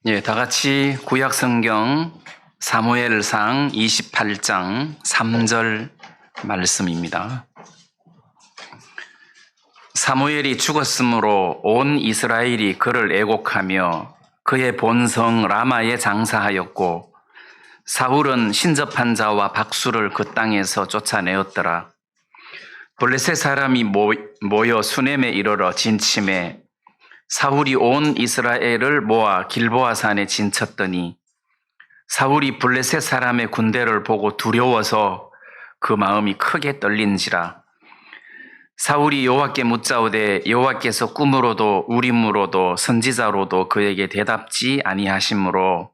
예, 다 같이 구약 성경 사무엘상 28장 3절 말씀입니다. 사무엘이 죽었으므로 온 이스라엘이 그를 애곡하며 그의 본성 라마에 장사하였고 사울은 신접한 자와 박수를 그 땅에서 쫓아내었더라. 블레셋 사람이 모여 수넴에 이르러 진침해 사울이 온 이스라엘을 모아 길보아 산에 진쳤더니 사울이 블레셋 사람의 군대를 보고 두려워서 그 마음이 크게 떨린지라. 사울이 여호와께 묻자오되 여호와께서 꿈으로도 우림으로도 선지자로도 그에게 대답지 아니하시므로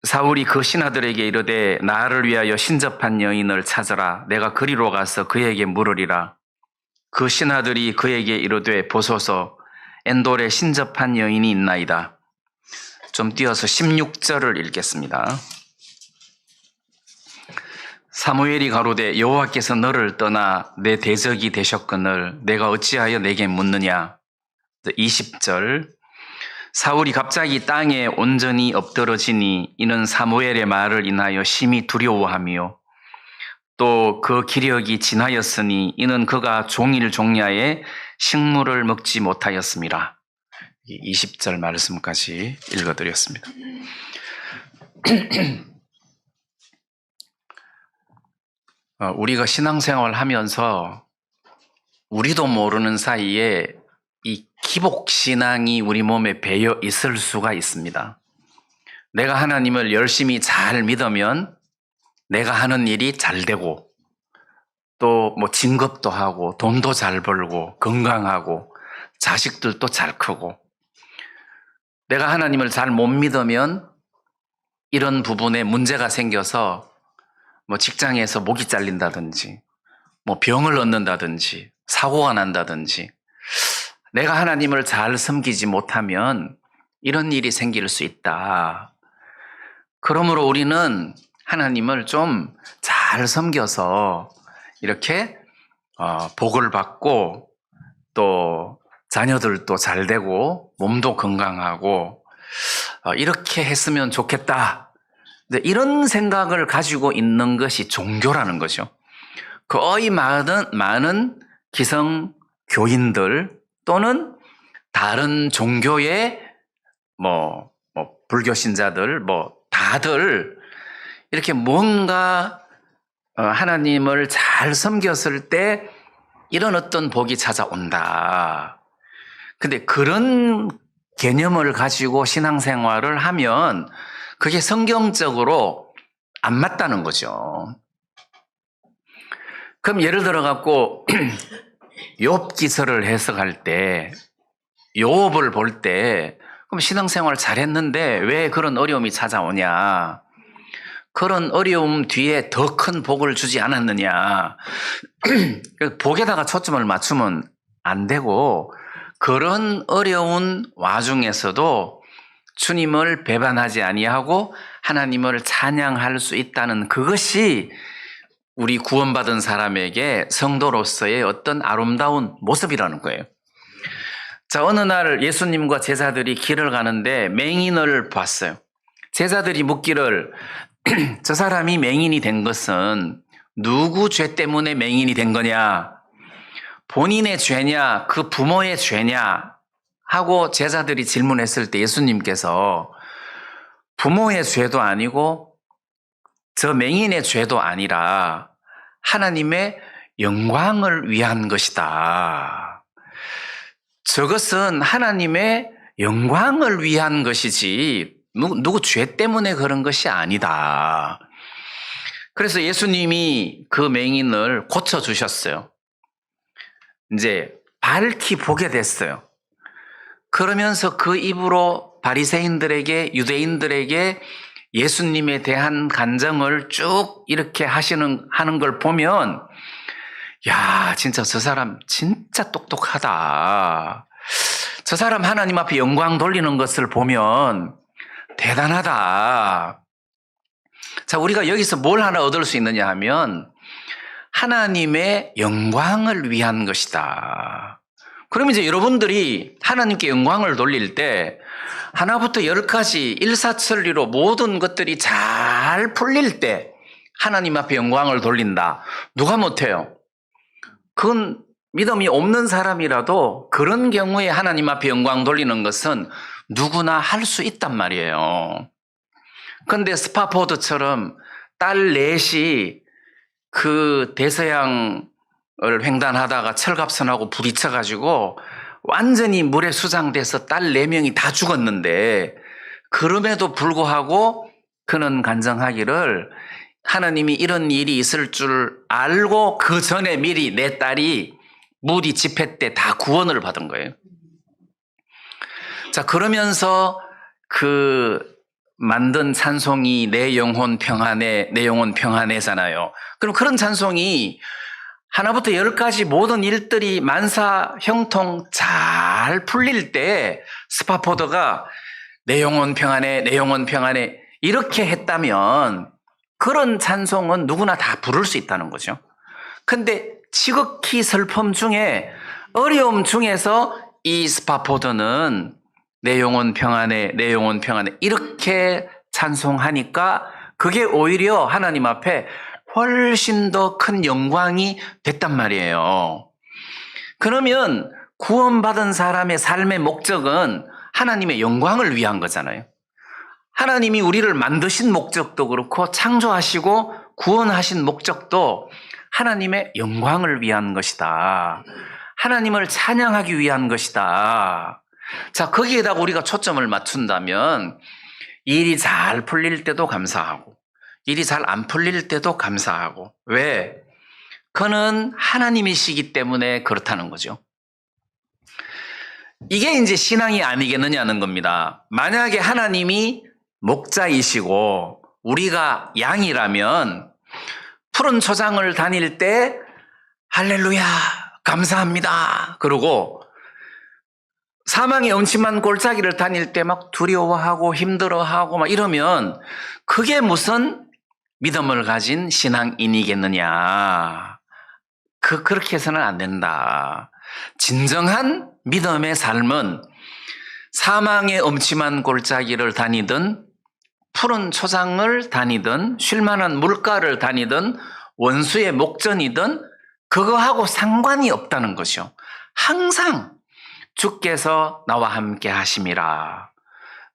사울이 그 신하들에게 이르되 나를 위하여 신접한 여인을 찾으라. 내가 그리로 가서 그에게 물으리라. 그 신하들이 그에게 이르되 보소서 엔돌에 신접한 여인이 있나이다. 좀 띄어서 16절을 읽겠습니다. 사무엘이 가로되 여호와께서 너를 떠나 내 대적이 되셨거늘 내가 어찌하여 내게 묻느냐. 20절 사울이 갑자기 땅에 온전히 엎드러지니 이는 사무엘의 말을 인하여 심히 두려워하며 또 그 기력이 지나였으니 이는 그가 종일 종야에 식물을 먹지 못하였음이라. 20절 말씀까지 읽어드렸습니다. 우리가 신앙생활 하면서 우리도 모르는 사이에 이 기복신앙이 우리 몸에 배어 있을 수가 있습니다. 내가 하나님을 열심히 잘 믿으면 내가 하는 일이 잘 되고 또 뭐 진급도 하고 돈도 잘 벌고 건강하고 자식들도 잘 크고, 내가 하나님을 잘 못 믿으면 이런 부분에 문제가 생겨서 뭐 직장에서 목이 잘린다든지 뭐 병을 얻는다든지 사고가 난다든지 내가 하나님을 잘 섬기지 못하면 이런 일이 생길 수 있다. 그러므로 우리는 하나님을 좀 잘 섬겨서 이렇게 복을 받고 또 자녀들도 잘 되고 몸도 건강하고 이렇게 했으면 좋겠다. 이런 생각을 가지고 있는 것이 종교라는 거죠. 거의 많은 기성교인들 또는 다른 종교의 불교 신자들 다들 이렇게 뭔가 하나님을 잘 섬겼을 때 이런 어떤 복이 찾아온다. 근데 그런 개념을 가지고 신앙생활을 하면 그게 성경적으로 안 맞다는 거죠. 그럼 예를 들어 갖고 욥기서를 해석할 때 욥을 볼 때 그럼 신앙생활 잘했는데 왜 그런 어려움이 찾아오냐? 그런 어려움 뒤에 더 큰 복을 주지 않았느냐? 복에다가 초점을 맞추면 안 되고 그런 어려운 와중에서도 주님을 배반하지 아니하고 하나님을 찬양할 수 있다는 그것이 우리 구원받은 사람에게 성도로서의 어떤 아름다운 모습이라는 거예요. 자, 어느 날 예수님과 제자들이 길을 가는데 맹인을 봤어요. 제자들이 묻기를 저 사람이 맹인이 된 것은 누구 죄 때문에 맹인이 된 거냐? 본인의 죄냐? 그 부모의 죄냐? 하고 제자들이 질문했을 때 예수님께서 부모의 죄도 아니고 저 맹인의 죄도 아니라 하나님의 영광을 위한 것이다. 저것은 하나님의 영광을 위한 것이지 누구 죄 때문에 그런 것이 아니다. 그래서 예수님이 그 맹인을 고쳐주셨어요. 이제 밝히 보게 됐어요. 그러면서 그 입으로 바리새인들에게 유대인들에게 예수님에 대한 간증을 쭉 이렇게 하는 걸 보면 야, 진짜 저 사람 진짜 똑똑하다. 저 사람 하나님 앞에 영광 돌리는 것을 보면 대단하다. 자, 우리가 여기서 뭘 하나 얻을 수 있느냐 하면 하나님의 영광을 위한 것이다. 그럼 이제 여러분들이 하나님께 영광을 돌릴 때 하나부터 열까지 일사천리로 모든 것들이 잘 풀릴 때 하나님 앞에 영광을 돌린다. 누가 못해요? 그건 믿음이 없는 사람이라도 그런 경우에 하나님 앞에 영광 돌리는 것은 누구나 할 수 있단 말이에요. 그런데 스파포드처럼 딸 넷이 그 대서양을 횡단하다가 철갑선하고 부딪혀가지고 완전히 물에 수장돼서 딸 4명이 다 죽었는데 그럼에도 불구하고 그는 간증하기를 하나님이 이런 일이 있을 줄 알고 그 전에 미리 내 딸이 무디 집회 때 다 구원을 받은 거예요. 자, 그러면서 그 만든 찬송이 내 영혼 평안해, 내 영혼 평안해잖아요. 그럼 그런 찬송이 하나부터 10까지 모든 일들이 만사 형통 잘 풀릴 때 스파포드가 내 영혼 평안해, 내 영혼 평안해 이렇게 했다면 그런 찬송은 누구나 다 부를 수 있다는 거죠. 근데 지극히 슬픔 중에 어려움 중에서 이 스파포드는 내 영혼 평안해, 내 영혼 평안해 이렇게 찬송하니까 그게 오히려 하나님 앞에 훨씬 더 큰 영광이 됐단 말이에요. 그러면 구원받은 사람의 삶의 목적은 하나님의 영광을 위한 거잖아요. 하나님이 우리를 만드신 목적도 그렇고 창조하시고 구원하신 목적도 하나님의 영광을 위한 것이다. 하나님을 찬양하기 위한 것이다. 자, 거기에다가 우리가 초점을 맞춘다면 일이 잘 풀릴 때도 감사하고 일이 잘 안 풀릴 때도 감사하고. 왜? 그는 하나님이시기 때문에 그렇다는 거죠. 이게 이제 신앙이 아니겠느냐는 겁니다. 만약에 하나님이 목자이시고 우리가 양이라면 푸른 초장을 다닐 때 할렐루야 감사합니다 그러고 사망의 음침한 골짜기를 다닐 때 막 두려워하고 힘들어하고 막 이러면 그게 무슨 믿음을 가진 신앙인이겠느냐. 그렇게 해서는 안 된다. 진정한 믿음의 삶은 사망의 음침한 골짜기를 다니든 푸른 초장을 다니든 쉴만한 물가를 다니든 원수의 목전이든 그거하고 상관이 없다는 것이요. 항상 주께서 나와 함께 하심이라.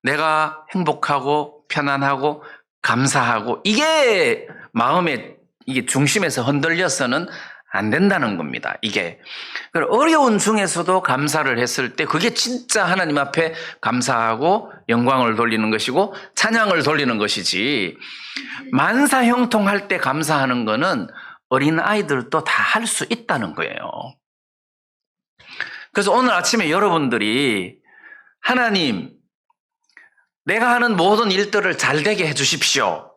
내가 행복하고 편안하고 감사하고 이게 마음의 이게 중심에서 흔들려서는 안 된다는 겁니다. 이게 어려운 중에서도 감사를 했을 때 그게 진짜 하나님 앞에 감사하고 영광을 돌리는 것이고 찬양을 돌리는 것이지 만사 형통할 때 감사하는 거는 어린 아이들도 다 할 수 있다는 거예요. 그래서 오늘 아침에 여러분들이 하나님 내가 하는 모든 일들을 잘 되게 해 주십시오.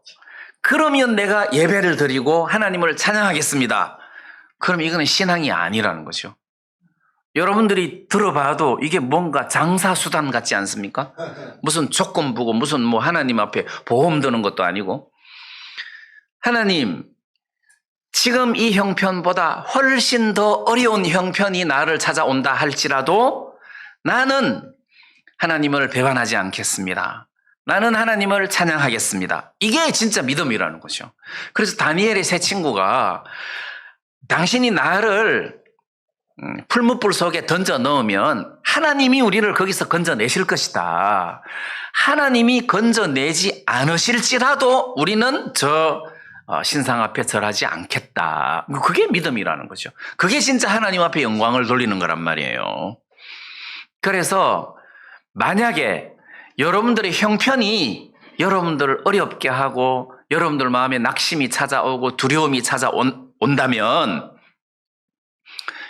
그러면 내가 예배를 드리고 하나님을 찬양하겠습니다. 그럼 이거는 신앙이 아니라는 거죠. 여러분들이 들어봐도 이게 뭔가 장사수단 같지 않습니까? 무슨 조건부고 무슨 뭐 하나님 앞에 보험 드는 것도 아니고. 하나님, 지금 이 형편보다 훨씬 더 어려운 형편이 나를 찾아온다 할지라도 나는 하나님을 배반하지 않겠습니다. 나는 하나님을 찬양하겠습니다. 이게 진짜 믿음이라는 거죠. 그래서 다니엘의 세 친구가 당신이 나를 풀무불 속에 던져 넣으면 하나님이 우리를 거기서 건져내실 것이다. 하나님이 건져내지 않으실지라도 우리는 저 신상 앞에 절하지 않겠다. 그게 믿음이라는 거죠. 그게 진짜 하나님 앞에 영광을 돌리는 거란 말이에요. 그래서 만약에 여러분들의 형편이 여러분들을 어렵게 하고 여러분들 마음에 낙심이 찾아오고 두려움이 찾아온다면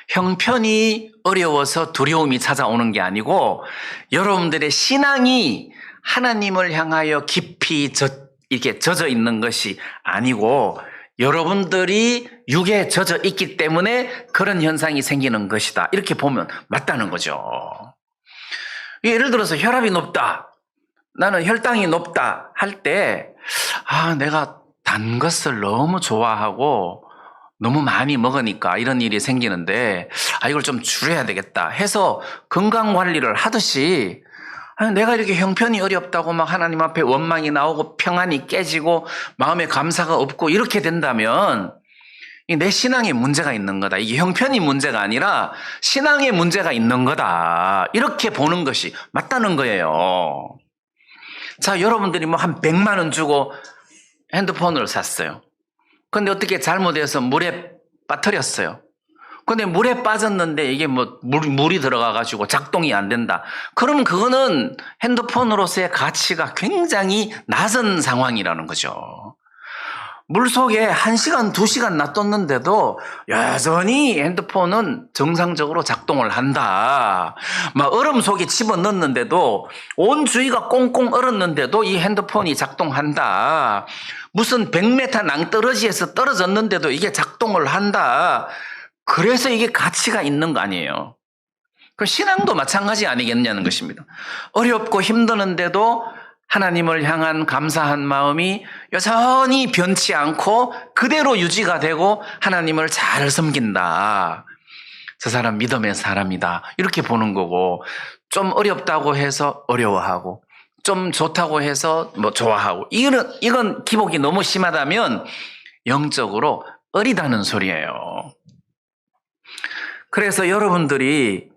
형편이 어려워서 두려움이 찾아오는 게 아니고 여러분들의 신앙이 하나님을 향하여 깊이 이렇게 젖어 있는 것이 아니고 여러분들이 육에 젖어 있기 때문에 그런 현상이 생기는 것이다. 이렇게 보면 맞다는 거죠. 예를 들어서 혈압이 높다. 나는 혈당이 높다 할 때 내가 단 것을 너무 좋아하고 너무 많이 먹으니까 이런 일이 생기는데, 이걸 좀 줄여야 되겠다 해서 건강 관리를 하듯이, 내가 이렇게 형편이 어렵다고 막 하나님 앞에 원망이 나오고 평안이 깨지고 마음에 감사가 없고 이렇게 된다면 내 신앙에 문제가 있는 거다. 이게 형편이 문제가 아니라 신앙에 문제가 있는 거다. 이렇게 보는 것이 맞다는 거예요. 자, 여러분들이 뭐 한 100만 원 주고 핸드폰을 샀어요. 근데 어떻게 잘못해서 물에 빠뜨렸어요. 근데 물에 빠졌는데 이게 뭐 물이 들어가가지고 작동이 안 된다. 그러면 그거는 핸드폰으로서의 가치가 굉장히 낮은 상황이라는 거죠. 물 속에 1시간, 2시간 놔뒀는데도 여전히 핸드폰은 정상적으로 작동을 한다. 막 얼음 속에 집어넣는데도 온 주위가 꽁꽁 얼었는데도 이 핸드폰이 작동한다. 무슨 100m 낭떠러지에서 떨어졌는데도 이게 작동을 한다. 그래서 이게 가치가 있는 거 아니에요. 그 신앙도 마찬가지 아니겠냐는 것입니다. 어렵고 힘드는데도 하나님을 향한 감사한 마음이 여전히 변치 않고 그대로 유지가 되고 하나님을 잘 섬긴다. 저 사람 믿음의 사람이다. 이렇게 보는 거고, 좀 어렵다고 해서 어려워하고, 좀 좋다고 해서 뭐 좋아하고, 이건 기복이 너무 심하다면 영적으로 어리다는 소리예요. 그래서 여러분들이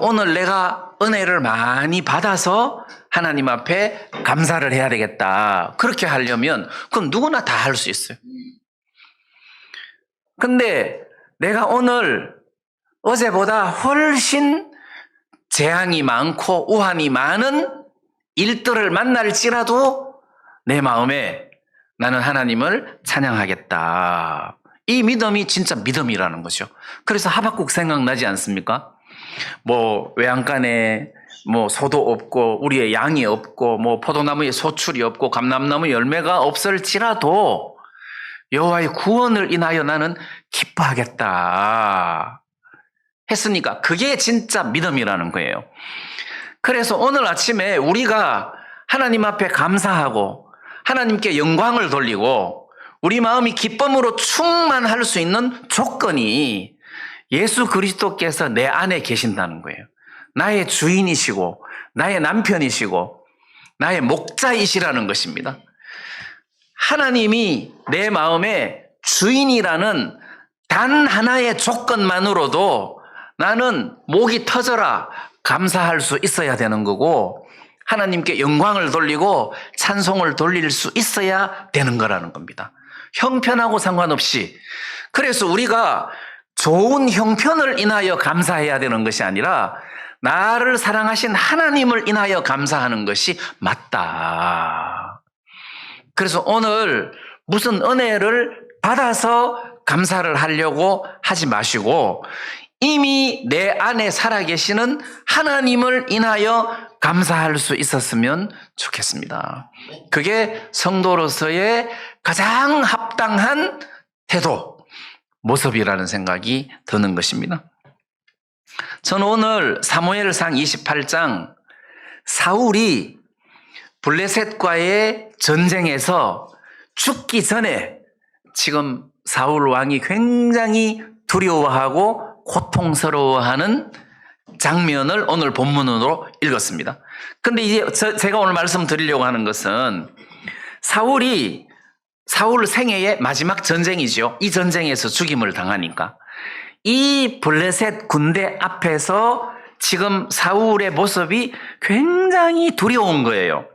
오늘 내가 은혜를 많이 받아서 하나님 앞에 감사를 해야 되겠다. 그렇게 하려면 그건 누구나 다 할 수 있어요. 근데 내가 오늘 어제보다 훨씬 재앙이 많고 우환이 많은 일들을 만날지라도 내 마음에 나는 하나님을 찬양하겠다. 이 믿음이 진짜 믿음이라는 거죠. 그래서 하박국 생각나지 않습니까? 뭐 외양간에 뭐 소도 없고 우리의 양이 없고 뭐 포도나무에 소출이 없고 감람나무 열매가 없을지라도 여호와의 구원을 인하여 나는 기뻐하겠다 했으니까 그게 진짜 믿음이라는 거예요. 그래서 오늘 아침에 우리가 하나님 앞에 감사하고 하나님께 영광을 돌리고 우리 마음이 기쁨으로 충만할 수 있는 조건이 예수 그리스도께서 내 안에 계신다는 거예요. 나의 주인이시고 나의 남편이시고 나의 목자이시라는 것입니다. 하나님이 내 마음의 주인이라는 단 하나의 조건만으로도 나는 목이 터져라 감사할 수 있어야 되는 거고 하나님께 영광을 돌리고 찬송을 돌릴 수 있어야 되는 거라는 겁니다. 형편하고 상관없이. 그래서 우리가 좋은 형편을 인하여 감사해야 되는 것이 아니라 나를 사랑하신 하나님을 인하여 감사하는 것이 맞다. 그래서 오늘 무슨 은혜를 받아서 감사를 하려고 하지 마시고 이미 내 안에 살아계시는 하나님을 인하여 감사할 수 있었으면 좋겠습니다. 그게 성도로서의 가장 합당한 태도, 모습이라는 생각이 드는 것입니다. 저는 오늘 사무엘상 28장 사울이 블레셋과의 전쟁에서 죽기 전에 지금 사울 왕이 굉장히 두려워하고 고통스러워하는 장면을 오늘 본문으로 읽었습니다. 근데 이제 제가 오늘 말씀드리려고 하는 것은 사울 생애의 마지막 전쟁이죠. 이 전쟁에서 죽임을 당하니까 이 블레셋 군대 앞에서 지금 사울의 모습이 굉장히 두려운 거예요.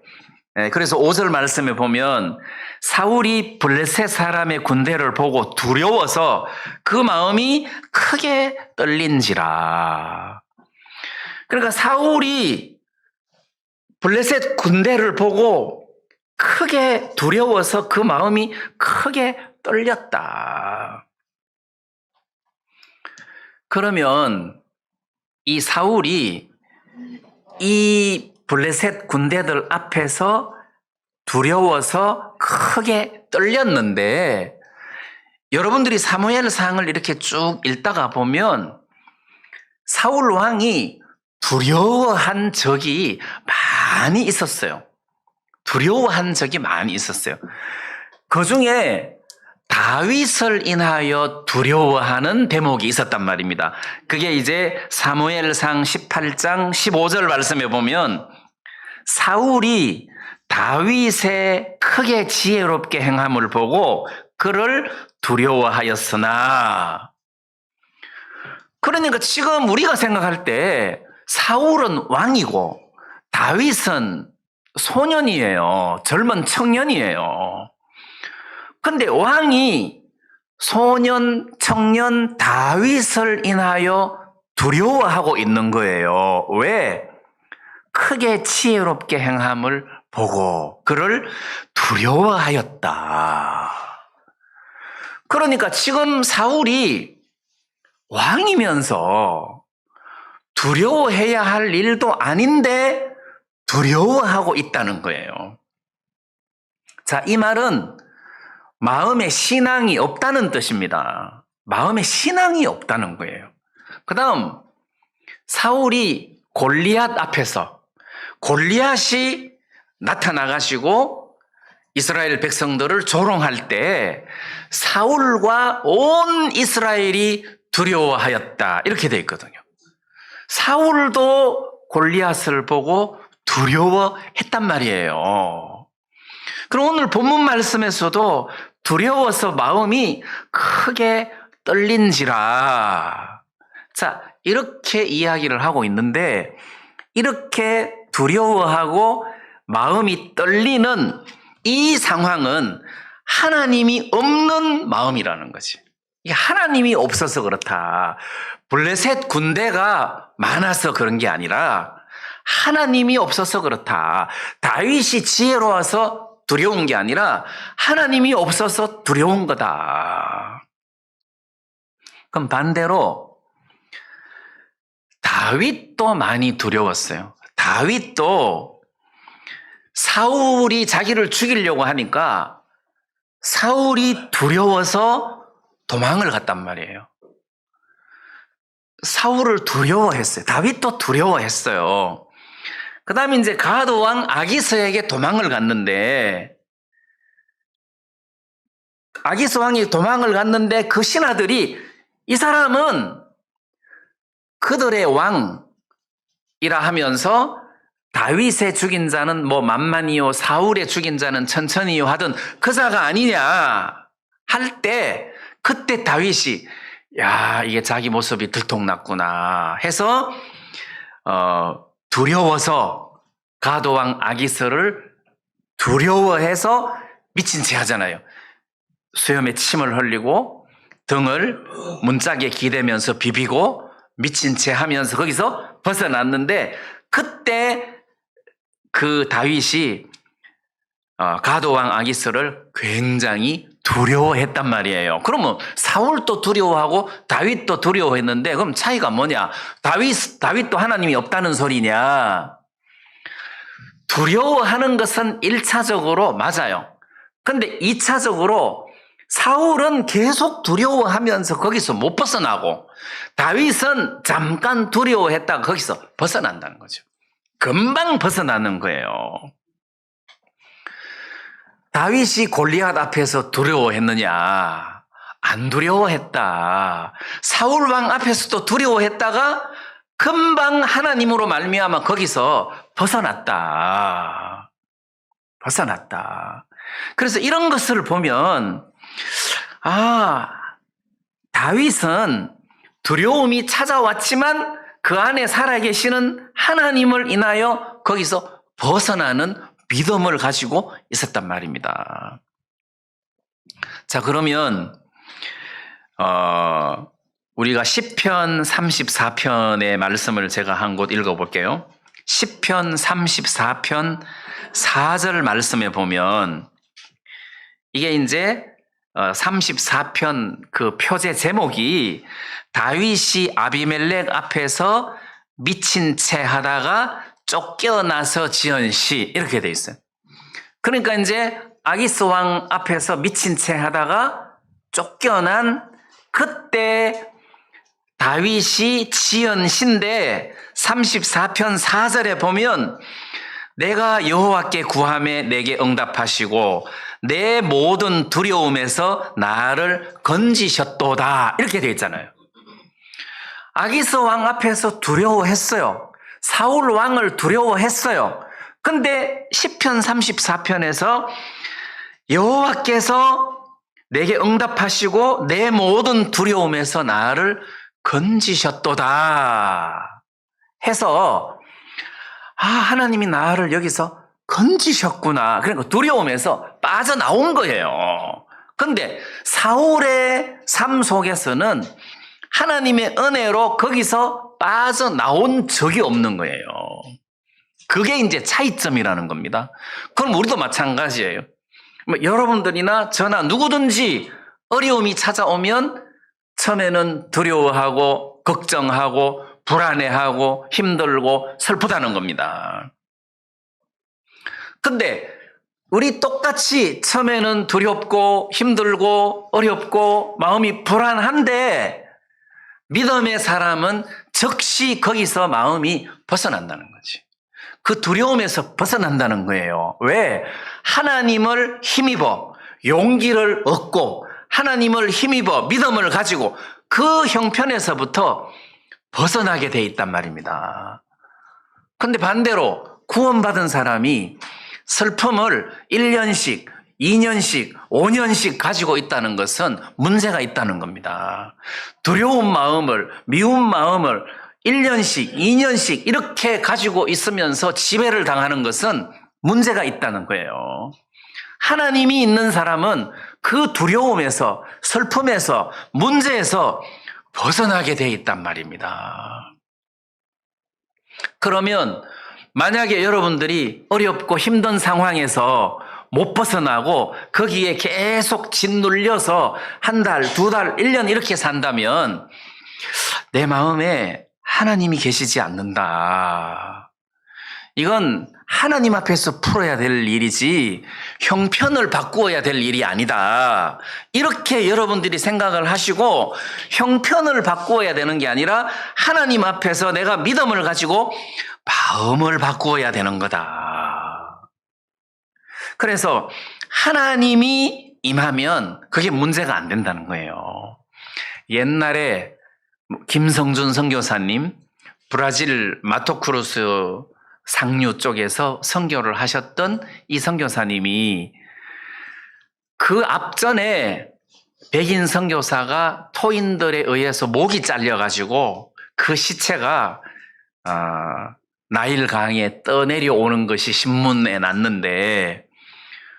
그래서 5절 말씀에 보면 사울이 블레셋 사람의 군대를 보고 두려워서 그 마음이 크게 떨린지라. 그러니까 사울이 블레셋 군대를 보고 크게 두려워서 그 마음이 크게 떨렸다. 그러면 이 사울이 이 블레셋 군대들 앞에서 두려워서 크게 떨렸는데 여러분들이 사무엘상을 이렇게 쭉 읽다가 보면 사울 왕이 두려워한 적이 많이 있었어요. 두려워한 적이 많이 있었어요. 그 중에 다윗을 인하여 두려워하는 대목이 있었단 말입니다. 그게 이제 사무엘상 18장 15절 말씀에 보면 사울이 다윗의 크게 지혜롭게 행함을 보고 그를 두려워하였으나, 그러니까 지금 우리가 생각할 때 사울은 왕이고 다윗은 소년이에요. 젊은 청년이에요. 근데 왕이 소년, 청년 다윗을 인하여 두려워하고 있는 거예요. 왜? 크게 지혜롭게 행함을 보고 그를 두려워하였다. 그러니까 지금 사울이 왕이면서 두려워해야 할 일도 아닌데 두려워하고 있다는 거예요. 자, 이 말은 마음에 신앙이 없다는 뜻입니다. 마음에 신앙이 없다는 거예요. 그 다음 사울이 골리앗 앞에서 골리앗이 나타나가지고 이스라엘 백성들을 조롱할 때 사울과 온 이스라엘이 두려워하였다, 이렇게 되어 있거든요. 사울도 골리앗을 보고 두려워했단 말이에요. 그럼 오늘 본문 말씀에서도 두려워서 마음이 크게 떨린지라. 자, 이렇게 이야기를 하고 있는데, 이렇게 두려워하고 마음이 떨리는 이 상황은 하나님이 없는 마음이라는 거지. 이게 하나님이 없어서 그렇다. 블레셋 군대가 많아서 그런 게 아니라 하나님이 없어서 그렇다. 다윗이 지혜로워서 두려운 게 아니라 하나님이 없어서 두려운 거다. 그럼 반대로 다윗도 많이 두려웠어요. 다윗도 사울이 자기를 죽이려고 하니까 사울이 두려워서 도망을 갔단 말이에요. 사울을 두려워했어요. 다윗도 두려워했어요. 그 다음에 이제 가드 왕 아기스에게 도망을 갔는데, 아기스 왕이 도망을 갔는데 그 신하들이 이 사람은 그들의 왕이라 하면서 다윗의 죽인 자는 뭐 만만이요 사울의 죽인 자는 천천히요 하던 그 자가 아니냐 할 때, 그때 다윗이 야, 이게 자기 모습이 들통났구나 해서 두려워서 가도왕 아기스를 두려워해서 미친 채 하잖아요. 수염에 침을 흘리고 등을 문짝에 기대면서 비비고 미친 채 하면서 거기서 벗어났는데, 그때 그 다윗이 가도왕 아기스를 굉장히 두려워했단 말이에요. 그러면 사울도 두려워하고 다윗도 두려워했는데 그럼 차이가 뭐냐? 다윗도 하나님이 없다는 소리냐? 두려워하는 것은 1차적으로 맞아요. 근데 2차적으로 사울은 계속 두려워하면서 거기서 못 벗어나고 다윗은 잠깐 두려워했다가 거기서 벗어난다는 거죠. 금방 벗어나는 거예요. 다윗이 골리앗 앞에서 두려워했느냐? 안 두려워했다. 사울 왕 앞에서도 두려워했다가 금방 하나님으로 말미암아 거기서 벗어났다. 그래서 이런 것을 보면 다윗은 두려움이 찾아왔지만 그 안에 살아계시는 하나님을 인하여 거기서 벗어나는 믿음을 가지고 있었단 말입니다. 자, 그러면 우리가 시편 34편의 말씀을 제가 한 곳 읽어볼게요. 시편 34편 4절 말씀에 보면 이게 이제 34편 그 표제 제목이 다윗이 아비멜렉 앞에서 미친 채 하다가 쫓겨나서 지은 시, 이렇게 돼 있어요. 그러니까 이제 아기스 왕 앞에서 미친 채 하다가 쫓겨난 그때 다윗이 지은 시인데 34편 4절에 보면 내가 여호와께 구하매 내게 응답하시고 내 모든 두려움에서 나를 건지셨도다. 이렇게 되어 있잖아요. 아기스 왕 앞에서 두려워했어요. 사울 왕을 두려워했어요. 근데 시편 34편에서 여호와께서 내게 응답하시고 내 모든 두려움에서 나를 건지셨도다 해서 하나님이 나를 여기서 건지셨구나. 그러니까 두려움에서 빠져나온 거예요. 근데 사울의 삶 속에서는 하나님의 은혜로 거기서 빠져나온 적이 없는 거예요. 그게 이제 차이점이라는 겁니다. 그럼 우리도 마찬가지예요. 여러분들이나 저나 누구든지 어려움이 찾아오면 처음에는 두려워하고 걱정하고 불안해하고 힘들고 슬프다는 겁니다. 근데 우리 똑같이 처음에는 두렵고 힘들고 어렵고 마음이 불안한데 믿음의 사람은 즉시 거기서 마음이 벗어난다는 거지. 그 두려움에서 벗어난다는 거예요. 왜? 하나님을 힘입어 용기를 얻고 하나님을 힘입어 믿음을 가지고 그 형편에서부터 벗어나게 돼 있단 말입니다. 근데 반대로 구원받은 사람이 슬픔을 1년씩, 2년씩, 5년씩 가지고 있다는 것은 문제가 있다는 겁니다. 두려운 마음을, 미운 마음을 1년씩, 2년씩 이렇게 가지고 있으면서 지배를 당하는 것은 문제가 있다는 거예요. 하나님이 있는 사람은 그 두려움에서, 슬픔에서, 문제에서 벗어나게 돼 있단 말입니다. 그러면 만약에 여러분들이 어렵고 힘든 상황에서 못 벗어나고 거기에 계속 짓눌려서 한 달, 두 달, 1년 이렇게 산다면 내 마음에 하나님이 계시지 않는다. 이건 하나님 앞에서 풀어야 될 일이지 형편을 바꾸어야 될 일이 아니다. 이렇게 여러분들이 생각을 하시고 형편을 바꾸어야 되는 게 아니라 하나님 앞에서 내가 믿음을 가지고 마음을 바꾸어야 되는 거다. 그래서 하나님이 임하면 그게 문제가 안 된다는 거예요. 옛날에 김성준 선교사님 브라질 마토크로스 상류 쪽에서 선교를 하셨던 이 선교사님이 그 앞전에 백인 선교사가 토인들에 의해서 목이 잘려가지고 그 시체가 나일강에 떠내려오는 것이 신문에 났는데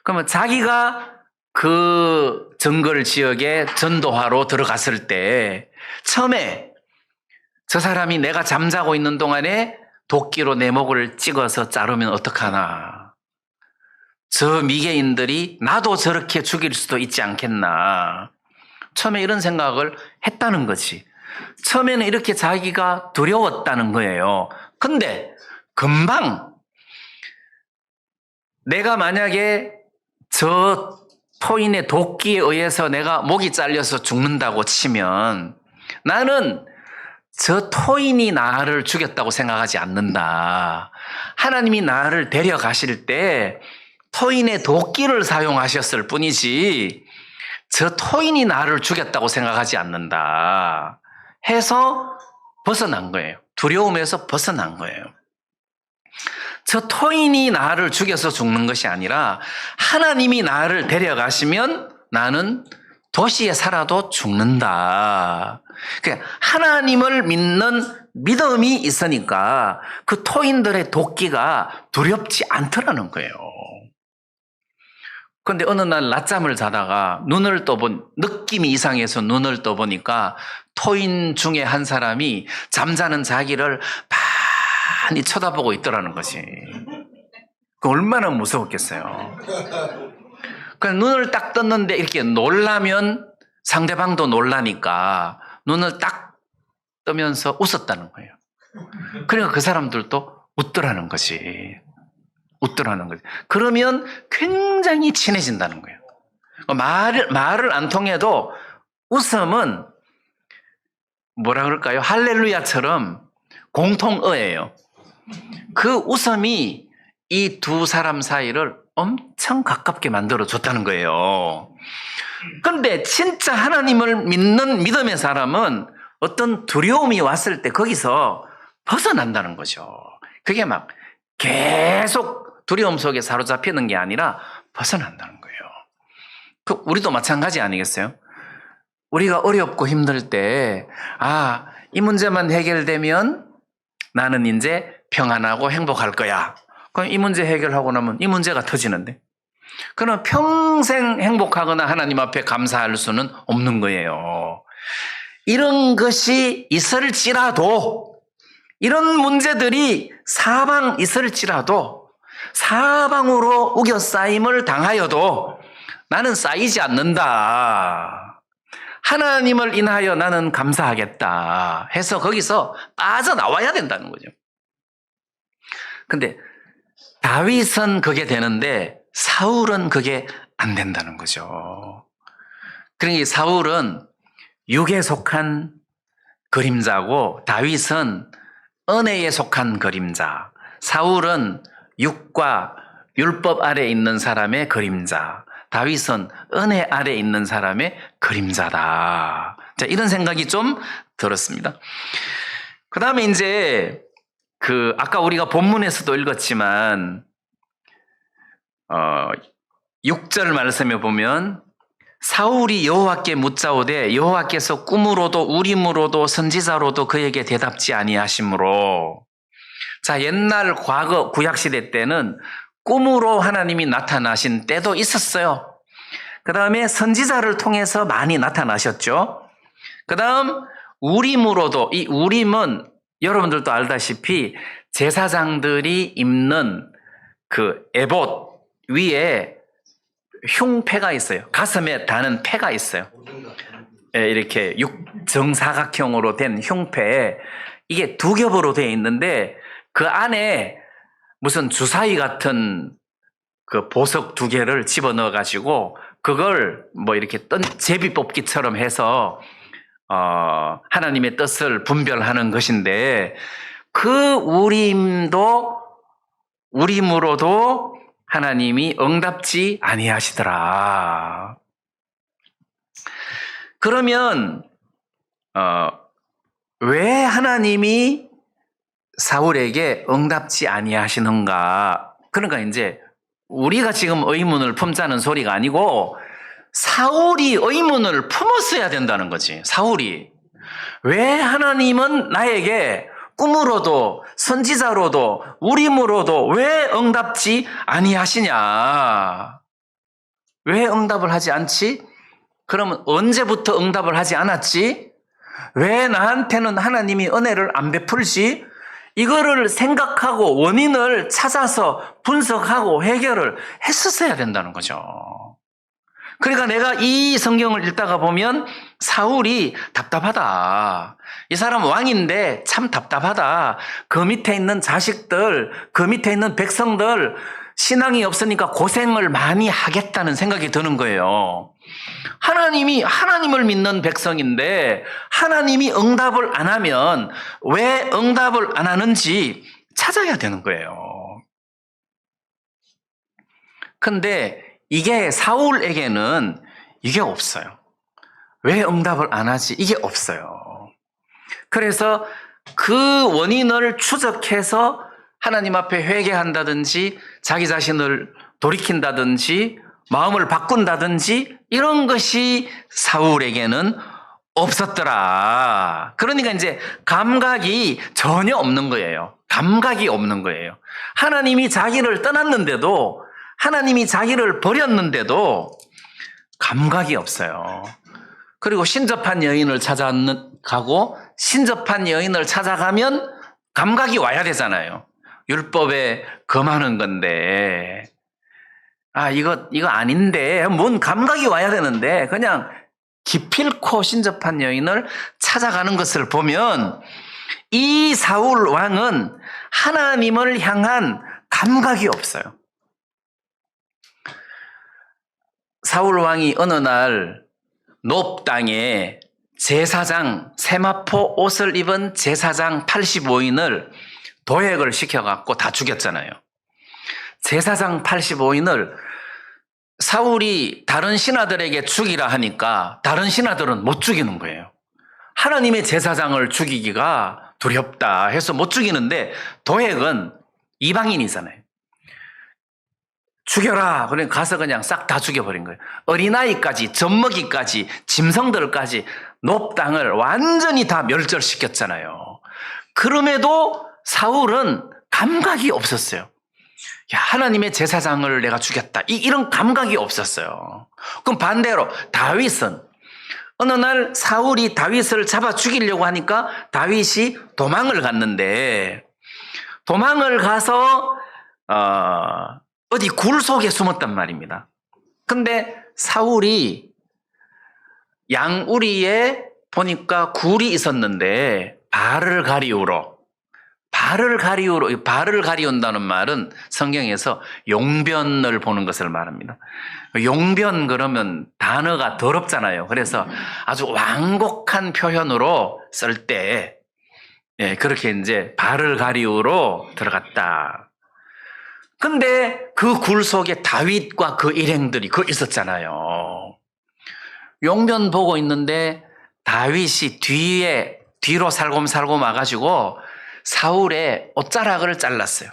그러면 자기가 그 정글 지역에 전도하러 들어갔을 때 처음에 저 사람이 내가 잠자고 있는 동안에 도끼로 내 목을 찍어서 자르면 어떡하나. 저 미개인들이 나도 저렇게 죽일 수도 있지 않겠나. 처음에 이런 생각을 했다는 거지. 처음에는 이렇게 자기가 두려웠다는 거예요. 근데 금방 내가 만약에 저 토인의 도끼에 의해서 내가 목이 잘려서 죽는다고 치면 나는 저 토인이 나를 죽였다고 생각하지 않는다. 하나님이 나를 데려가실 때 토인의 도끼를 사용하셨을 뿐이지 저 토인이 나를 죽였다고 생각하지 않는다. 해서 벗어난 거예요. 두려움에서 벗어난 거예요. 저 토인이 나를 죽여서 죽는 것이 아니라 하나님이 나를 데려가시면 나는 도시에 살아도 죽는다. 하나님을 믿는 믿음이 있으니까 그 토인들의 도끼가 두렵지 않더라는 거예요. 그런데 어느 날 낮잠을 자다가 느낌이 이상해서 눈을 떠보니까 토인 중에 한 사람이 잠자는 자기를 많이 쳐다보고 있더라는 것이. 얼마나 무서웠겠어요. 눈을 딱 떴는데 이렇게 놀라면 상대방도 놀라니까 눈을 딱 뜨면서 웃었다는 거예요. 그러니까 그 사람들도 웃더라는 거지. 웃더라는 거지. 그러면 굉장히 친해진다는 거예요. 말을 안 통해도 웃음은 뭐라 그럴까요? 할렐루야처럼 공통어예요. 그 웃음이 이 두 사람 사이를 엄청 가깝게 만들어 줬다는 거예요. 그런데 진짜 하나님을 믿는 믿음의 사람은 어떤 두려움이 왔을 때 거기서 벗어난다는 거죠. 그게 막 계속 두려움 속에 사로잡히는 게 아니라 벗어난다는 거예요. 우리도 마찬가지 아니겠어요? 우리가 어렵고 힘들 때, 이 문제만 해결되면 나는 이제 평안하고 행복할 거야. 그럼 이 문제 해결하고 나면 이 문제가 터지는데. 그럼 평생 행복하거나 하나님 앞에 감사할 수는 없는 거예요. 이런 것이 있을지라도, 이런 문제들이 사방 있을지라도, 사방으로 우겨싸임을 당하여도 나는 쌓이지 않는다. 하나님을 인하여 나는 감사하겠다 해서 거기서 빠져나와야 된다는 거죠. 근데 다윗은 그게 되는데 사울은 그게 안 된다는 거죠. 그러니까 사울은 육에 속한 그림자고 다윗은 은혜에 속한 그림자. 사울은 육과 율법 아래 있는 사람의 그림자. 다윗은 은혜 아래 있는 사람의 그림자다. 자, 이런 생각이 좀 들었습니다. 그 다음에 이제 아까 우리가 본문에서도 읽었지만 6절 말씀에 보면 사울이 여호와께 묻자오되 여호와께서 꿈으로도 우림으로도 선지자로도 그에게 대답지 아니하시므로. 자, 옛날 과거 구약시대 때는 꿈으로 하나님이 나타나신 때도 있었어요. 그 다음에 선지자를 통해서 많이 나타나셨죠. 그 다음 우림으로도, 이 우림은 여러분들도 알다시피 제사장들이 입는 그 에봇 위에 흉패가 있어요. 가슴에 다는 패가 있어요. 이렇게 정사각형으로 된 흉패에 이게 두 겹으로 되어 있는데 그 안에 무슨 주사위 같은 그 보석 두 개를 집어넣어 가지고 그걸 뭐 이렇게 제비 뽑기처럼 해서 하나님의 뜻을 분별하는 것인데 그 우림으로도 하나님이 응답지 아니하시더라. 그러면 왜 하나님이 사울에게 응답지 아니하시는가? 그러니까 이제 우리가 지금 의문을 품자는 소리가 아니고 사울이 의문을 품었어야 된다는 거지. 사울이 왜 하나님은 나에게 꿈으로도 선지자로도 우림으로도 왜 응답지 아니하시냐? 왜 응답을 하지 않지? 그러면 언제부터 응답을 하지 않았지? 왜 나한테는 하나님이 은혜를 안 베풀지? 이거를 생각하고 원인을 찾아서 분석하고 해결을 했었어야 된다는 거죠. 그러니까 내가 이 성경을 읽다가 보면 사울이 답답하다. 이 사람 왕인데 참 답답하다. 그 밑에 있는 자식들, 그 밑에 있는 백성들 신앙이 없으니까 고생을 많이 하겠다는 생각이 드는 거예요. 하나님을 믿는 백성인데 하나님이 응답을 안 하면 왜 응답을 안 하는지 찾아야 되는 거예요. 근데 이게 사울에게는 이게 없어요. 왜 응답을 안 하지? 이게 없어요. 그래서 그 원인을 추적해서 하나님 앞에 회개한다든지 자기 자신을 돌이킨다든지 마음을 바꾼다든지 이런 것이 사울에게는 없었더라. 그러니까 이제 감각이 전혀 없는 거예요. 감각이 없는 거예요. 하나님이 자기를 떠났는데도 하나님이 자기를 버렸는데도 감각이 없어요. 그리고 신접한 여인을 찾아가고 신접한 여인을 찾아가면 감각이 와야 되잖아요. 율법에 금하는 건데 이거 아닌데 뭔 감각이 와야 되는데 그냥 기필코 신접한 여인을 찾아가는 것을 보면 이 사울 왕은 하나님을 향한 감각이 없어요. 사울 왕이 어느 날 높 땅에 제사장 세마포 옷을 입은 제사장 85인을 도액을 시켜갖고 다 죽였잖아요. 제사장 85인을 사울이 다른 신하들에게 죽이라 하니까 다른 신하들은 못 죽이는 거예요. 하나님의 제사장을 죽이기가 두렵다 해서 못 죽이는데 도액은 이방인이잖아요. 죽여라. 그러니까 가서 그냥 싹 다 죽여버린 거예요. 어린아이까지, 젖먹이까지, 짐승들까지 높당을 완전히 다 멸절시켰잖아요. 그럼에도 사울은 감각이 없었어요. 야, 하나님의 제사장을 내가 죽였다. 이런 감각이 없었어요. 그럼 반대로 다윗은 어느 날 사울이 다윗을 잡아 죽이려고 하니까 다윗이 도망을 갔는데 도망을 가서 어디 굴 속에 숨었단 말입니다. 근데 사울이 양우리에 보니까 굴이 있었는데 발을 가리운다는 말은 성경에서 용변을 보는 것을 말합니다. 용변 그러면 단어가 더럽잖아요. 그래서 아주 완곡한 표현으로 쓸 때 그렇게 이제 발을 가리우러 들어갔다. 근데 그 굴 속에 다윗과 그 일행들이 있었잖아요. 용변 보고 있는데 다윗이 뒤로 살곰살곰 와가지고 사울의 옷자락을 잘랐어요.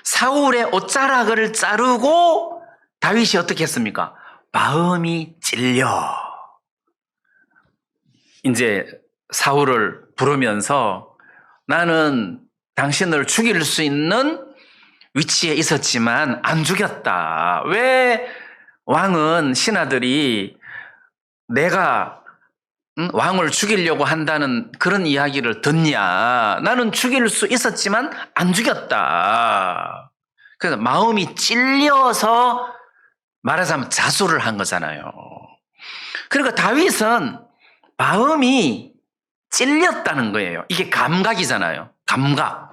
사울의 옷자락을 자르고 다윗이 어떻게 했습니까? 마음이 찔려. 이제 사울을 부르면서 나는 당신을 죽일 수 있는 위치에 있었지만 안 죽였다. 왜 왕은 신하들이 내가 왕을 죽이려고 한다는 그런 이야기를 듣냐. 나는 죽일 수 있었지만 안 죽였다. 그래서 마음이 찔려서 말하자면 자수를 한 거잖아요. 그러니까 다윗은 마음이 찔렸다는 거예요. 이게 감각이잖아요. 감각.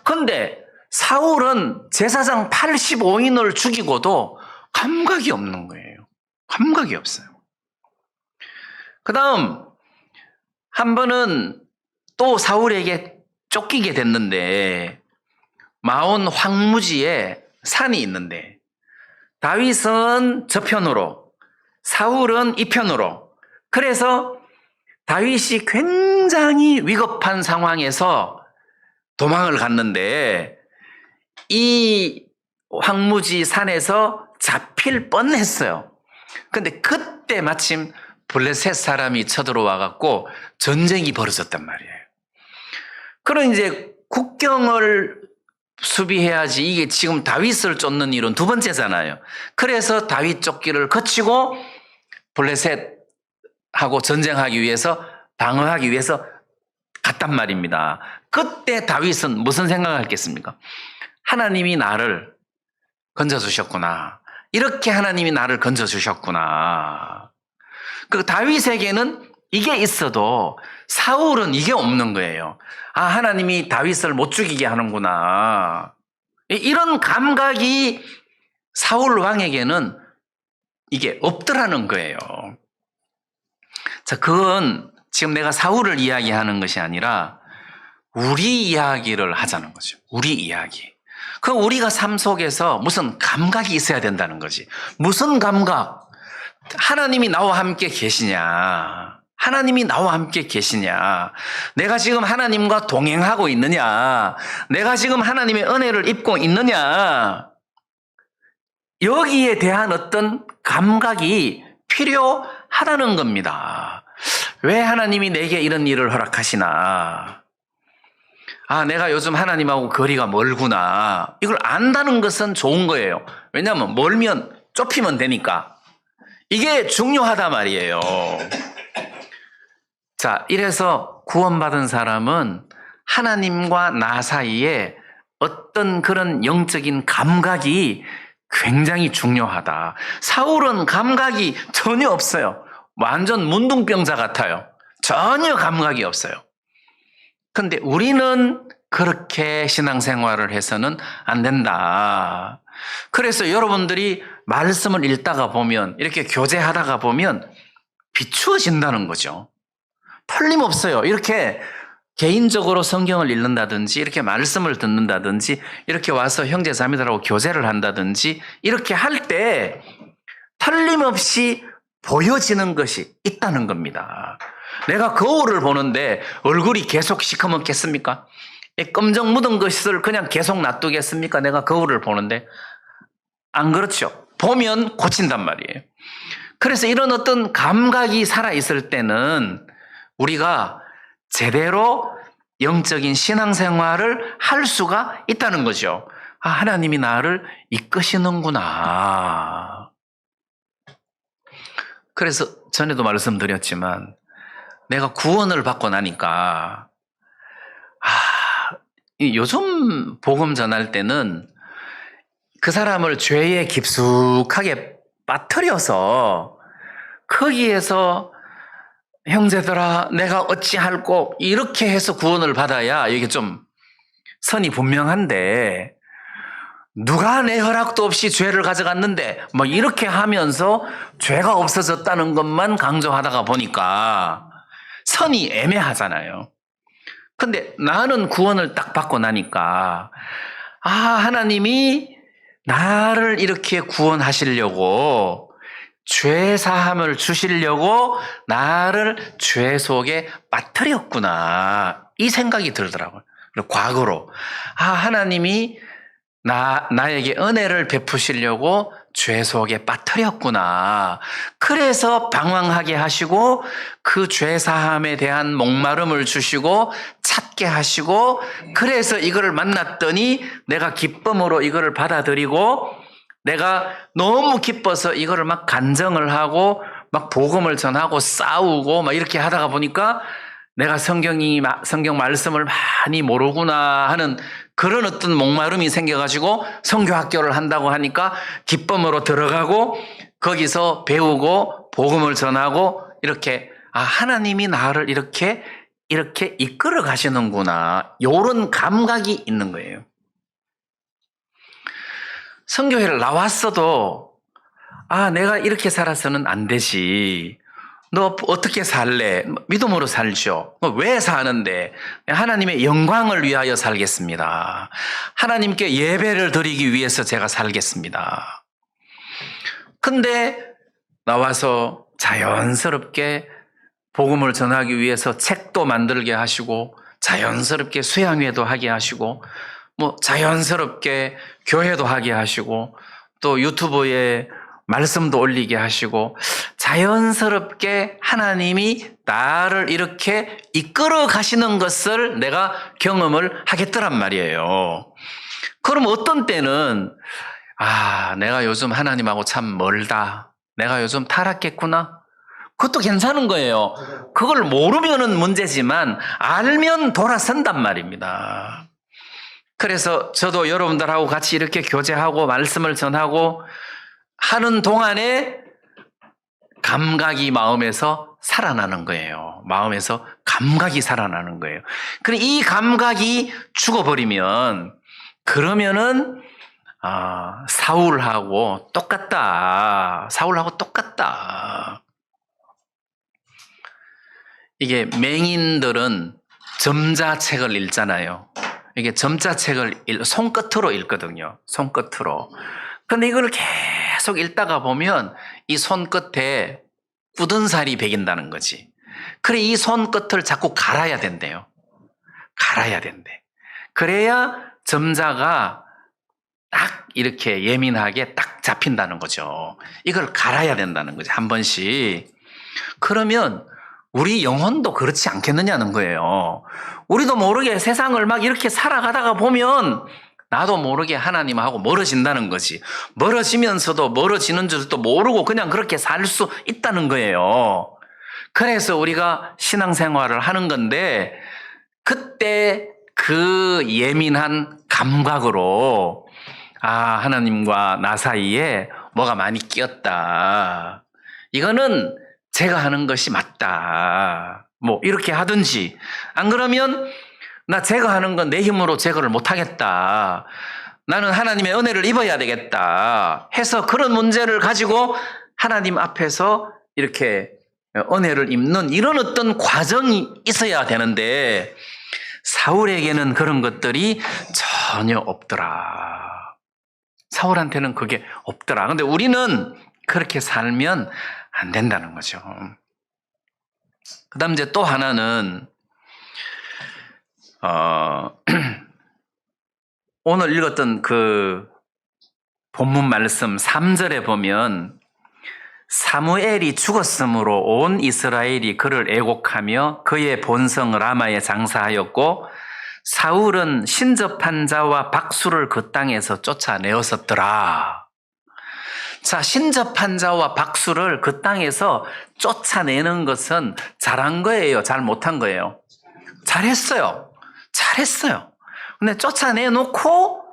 근데 사울은 제사장 85인을 죽이고도 감각이 없는 거예요. 감각이 없어요. 그 다음 한 번은 또 사울에게 쫓기게 됐는데 마온 황무지에 산이 있는데 다윗은 저편으로 사울은 이편으로 그래서 다윗이 굉장히 위급한 상황에서 도망을 갔는데 이 황무지 산에서 잡힐 뻔했어요. 근데 그때 마침 블레셋 사람이 쳐들어와 갖고 전쟁이 벌어졌단 말이에요. 그럼 이제 국경을 수비해야지 이게 지금 다윗을 쫓는 일은 두 번째잖아요. 그래서 다윗 쫓기를 거치고 블레셋하고 전쟁하기 위해서 방어하기 위해서 갔단 말입니다. 그때 다윗은 무슨 생각을 했겠습니까? 하나님이 나를 건져주셨구나. 이렇게 하나님이 나를 건져주셨구나. 그 다윗에게는 이게 있어도 사울은 이게 없는 거예요. 아, 하나님이 다윗을 못 죽이게 하는구나. 이런 감각이 사울 왕에게는 이게 없더라는 거예요. 자, 그건 지금 내가 사울을 이야기하는 것이 아니라 우리 이야기를 하자는 거죠. 우리 이야기. 그 우리가 삶 속에서 무슨 감각이 있어야 된다는 거지. 무슨 감각? 하나님이 나와 함께 계시냐? 하나님이 나와 함께 계시냐? 내가 지금 하나님과 동행하고 있느냐? 내가 지금 하나님의 은혜를 입고 있느냐? 여기에 대한 어떤 감각이 필요하다는 겁니다. 왜 하나님이 내게 이런 일을 허락하시나? 아, 내가 요즘 하나님하고 거리가 멀구나. 이걸 안다는 것은 좋은 거예요. 왜냐하면 멀면 좁히면 되니까. 이게 중요하단 말이에요. 자, 이래서 구원받은 사람은 하나님과 나 사이에 어떤 그런 영적인 감각이 굉장히 중요하다. 사울은 감각이 전혀 없어요. 완전 문둥병자 같아요. 전혀 감각이 없어요. 근데 우리는 그렇게 신앙생활을 해서는 안 된다. 그래서 여러분들이 말씀을 읽다가 보면 이렇게 교제하다가 보면 비추어진다는 거죠. 틀림없어요. 이렇게 개인적으로 성경을 읽는다든지 이렇게 말씀을 듣는다든지 이렇게 와서 형제 자매들하고 교제를 한다든지 이렇게 할 때 틀림없이 보여지는 것이 있다는 겁니다. 내가 거울을 보는데 얼굴이 계속 시커멓겠습니까? 검정 묻은 것을 그냥 계속 놔두겠습니까? 내가 거울을 보는데 안 그렇죠. 보면 고친단 말이에요. 그래서 이런 어떤 감각이 살아있을 때는 우리가 제대로 영적인 신앙생활을 할 수가 있다는 거죠. 아, 하나님이 나를 이끄시는구나. 그래서 전에도 말씀드렸지만 내가 구원을 받고 나니까 요즘 복음 전할 때는 그 사람을 죄에 깊숙하게 빠뜨려서 거기에서 형제들아 내가 어찌할꼬 이렇게 해서 구원을 받아야 이게 좀 선이 분명한데 누가 내 허락도 없이 죄를 가져갔는데 뭐 이렇게 하면서 죄가 없어졌다는 것만 강조하다가 보니까 선이 애매하잖아요. 근데 나는 구원을 딱 받고 나니까 하나님이 나를 이렇게 구원하시려고 죄 사함을 주시려고 나를 죄 속에 빠뜨렸구나 이 생각이 들더라고요. 그리고 과거로 하나님이 나에게 은혜를 베푸시려고 죄 속에 빠뜨렸구나. 그래서 방황하게 하시고 그 죄 사함에 대한 목마름을 주시고 찾게 하시고 그래서 이거를 만났더니 내가 기쁨으로 이거를 받아들이고 내가 너무 기뻐서 이거를 막 간증을 하고 막 복음을 전하고 싸우고 막 이렇게 하다가 보니까 내가 성경 말씀을 많이 모르구나 하는 그런 어떤 목마름이 생겨가지고 선교학교를 한다고 하니까 기쁨으로 들어가고 거기서 배우고 복음을 전하고 이렇게 하나님이 나를 이렇게 이끌어 가시는구나 이런 감각이 있는 거예요. 선교회를 나왔어도 내가 이렇게 살아서는 안 되지. 너 어떻게 살래? 믿음으로 살죠. 왜 사는데? 하나님의 영광을 위하여 살겠습니다. 하나님께 예배를 드리기 위해서 제가 살겠습니다. 근데 나와서 자연스럽게 복음을 전하기 위해서 책도 만들게 하시고 자연스럽게 수양회도 하게 하시고 자연스럽게 교회도 하게 하시고 또 유튜브에 말씀도 올리게 하시고 자연스럽게 하나님이 나를 이렇게 이끌어 가시는 것을 내가 경험을 하겠더란 말이에요. 그럼 어떤 때는 내가 요즘 하나님하고 참 멀다. 내가 요즘 타락했구나. 그것도 괜찮은 거예요. 그걸 모르면은 문제지만 알면 돌아선단 말입니다. 그래서 저도 여러분들하고 같이 이렇게 교제하고 말씀을 전하고 하는 동안에 감각이 마음에서 살아나는 거예요. 마음에서 감각이 살아나는 거예요. 그럼 이 감각이 죽어버리면 그러면은 사울하고 똑같다. 사울하고 똑같다. 이게 맹인들은 점자책을 읽잖아요. 이게 점자책을 손끝으로 읽거든요. 손끝으로. 근데 이걸 계속 읽다가 보면 이 손끝에 굳은 살이 배긴다는 거지. 그래 이 손끝을 자꾸 갈아야 된대요. 갈아야 된대. 그래야 점자가 딱 이렇게 예민하게 딱 잡힌다는 거죠. 이걸 갈아야 된다는 거지. 한 번씩. 그러면 우리 영혼도 그렇지 않겠느냐는 거예요. 우리도 모르게 세상을 막 이렇게 살아가다가 보면 나도 모르게 하나님하고 멀어진다는 거지. 멀어지면서도 멀어지는 줄도 모르고 그냥 그렇게 살 수 있다는 거예요. 그래서 우리가 신앙생활을 하는 건데 그때 그 예민한 감각으로 하나님과 나 사이에 뭐가 많이 끼었다. 이거는 제가 하는 것이 맞다. 이렇게 하든지 안 그러면 나 제거하는 건 내 힘으로 제거를 못하겠다. 나는 하나님의 은혜를 입어야 되겠다. 해서 그런 문제를 가지고 하나님 앞에서 이렇게 은혜를 입는 이런 어떤 과정이 있어야 되는데 사울에게는 그런 것들이 전혀 없더라. 사울한테는 그게 없더라. 근데 우리는 그렇게 살면 안 된다는 거죠. 그 다음 이제 또 하나는, 오늘 읽었던 그 본문 말씀 3절에 보면 사무엘이 죽었으므로 온 이스라엘이 그를 애곡하며 그의 본성 라마에 장사하였고 사울은 신접한 자와 박수를 그 땅에서 쫓아내었었더라. 자, 신접한 자와 박수를 그 땅에서 쫓아내는 것은 잘한 거예요? 잘 못한 거예요? 잘했어요. 잘했어요. 근데 쫓아내놓고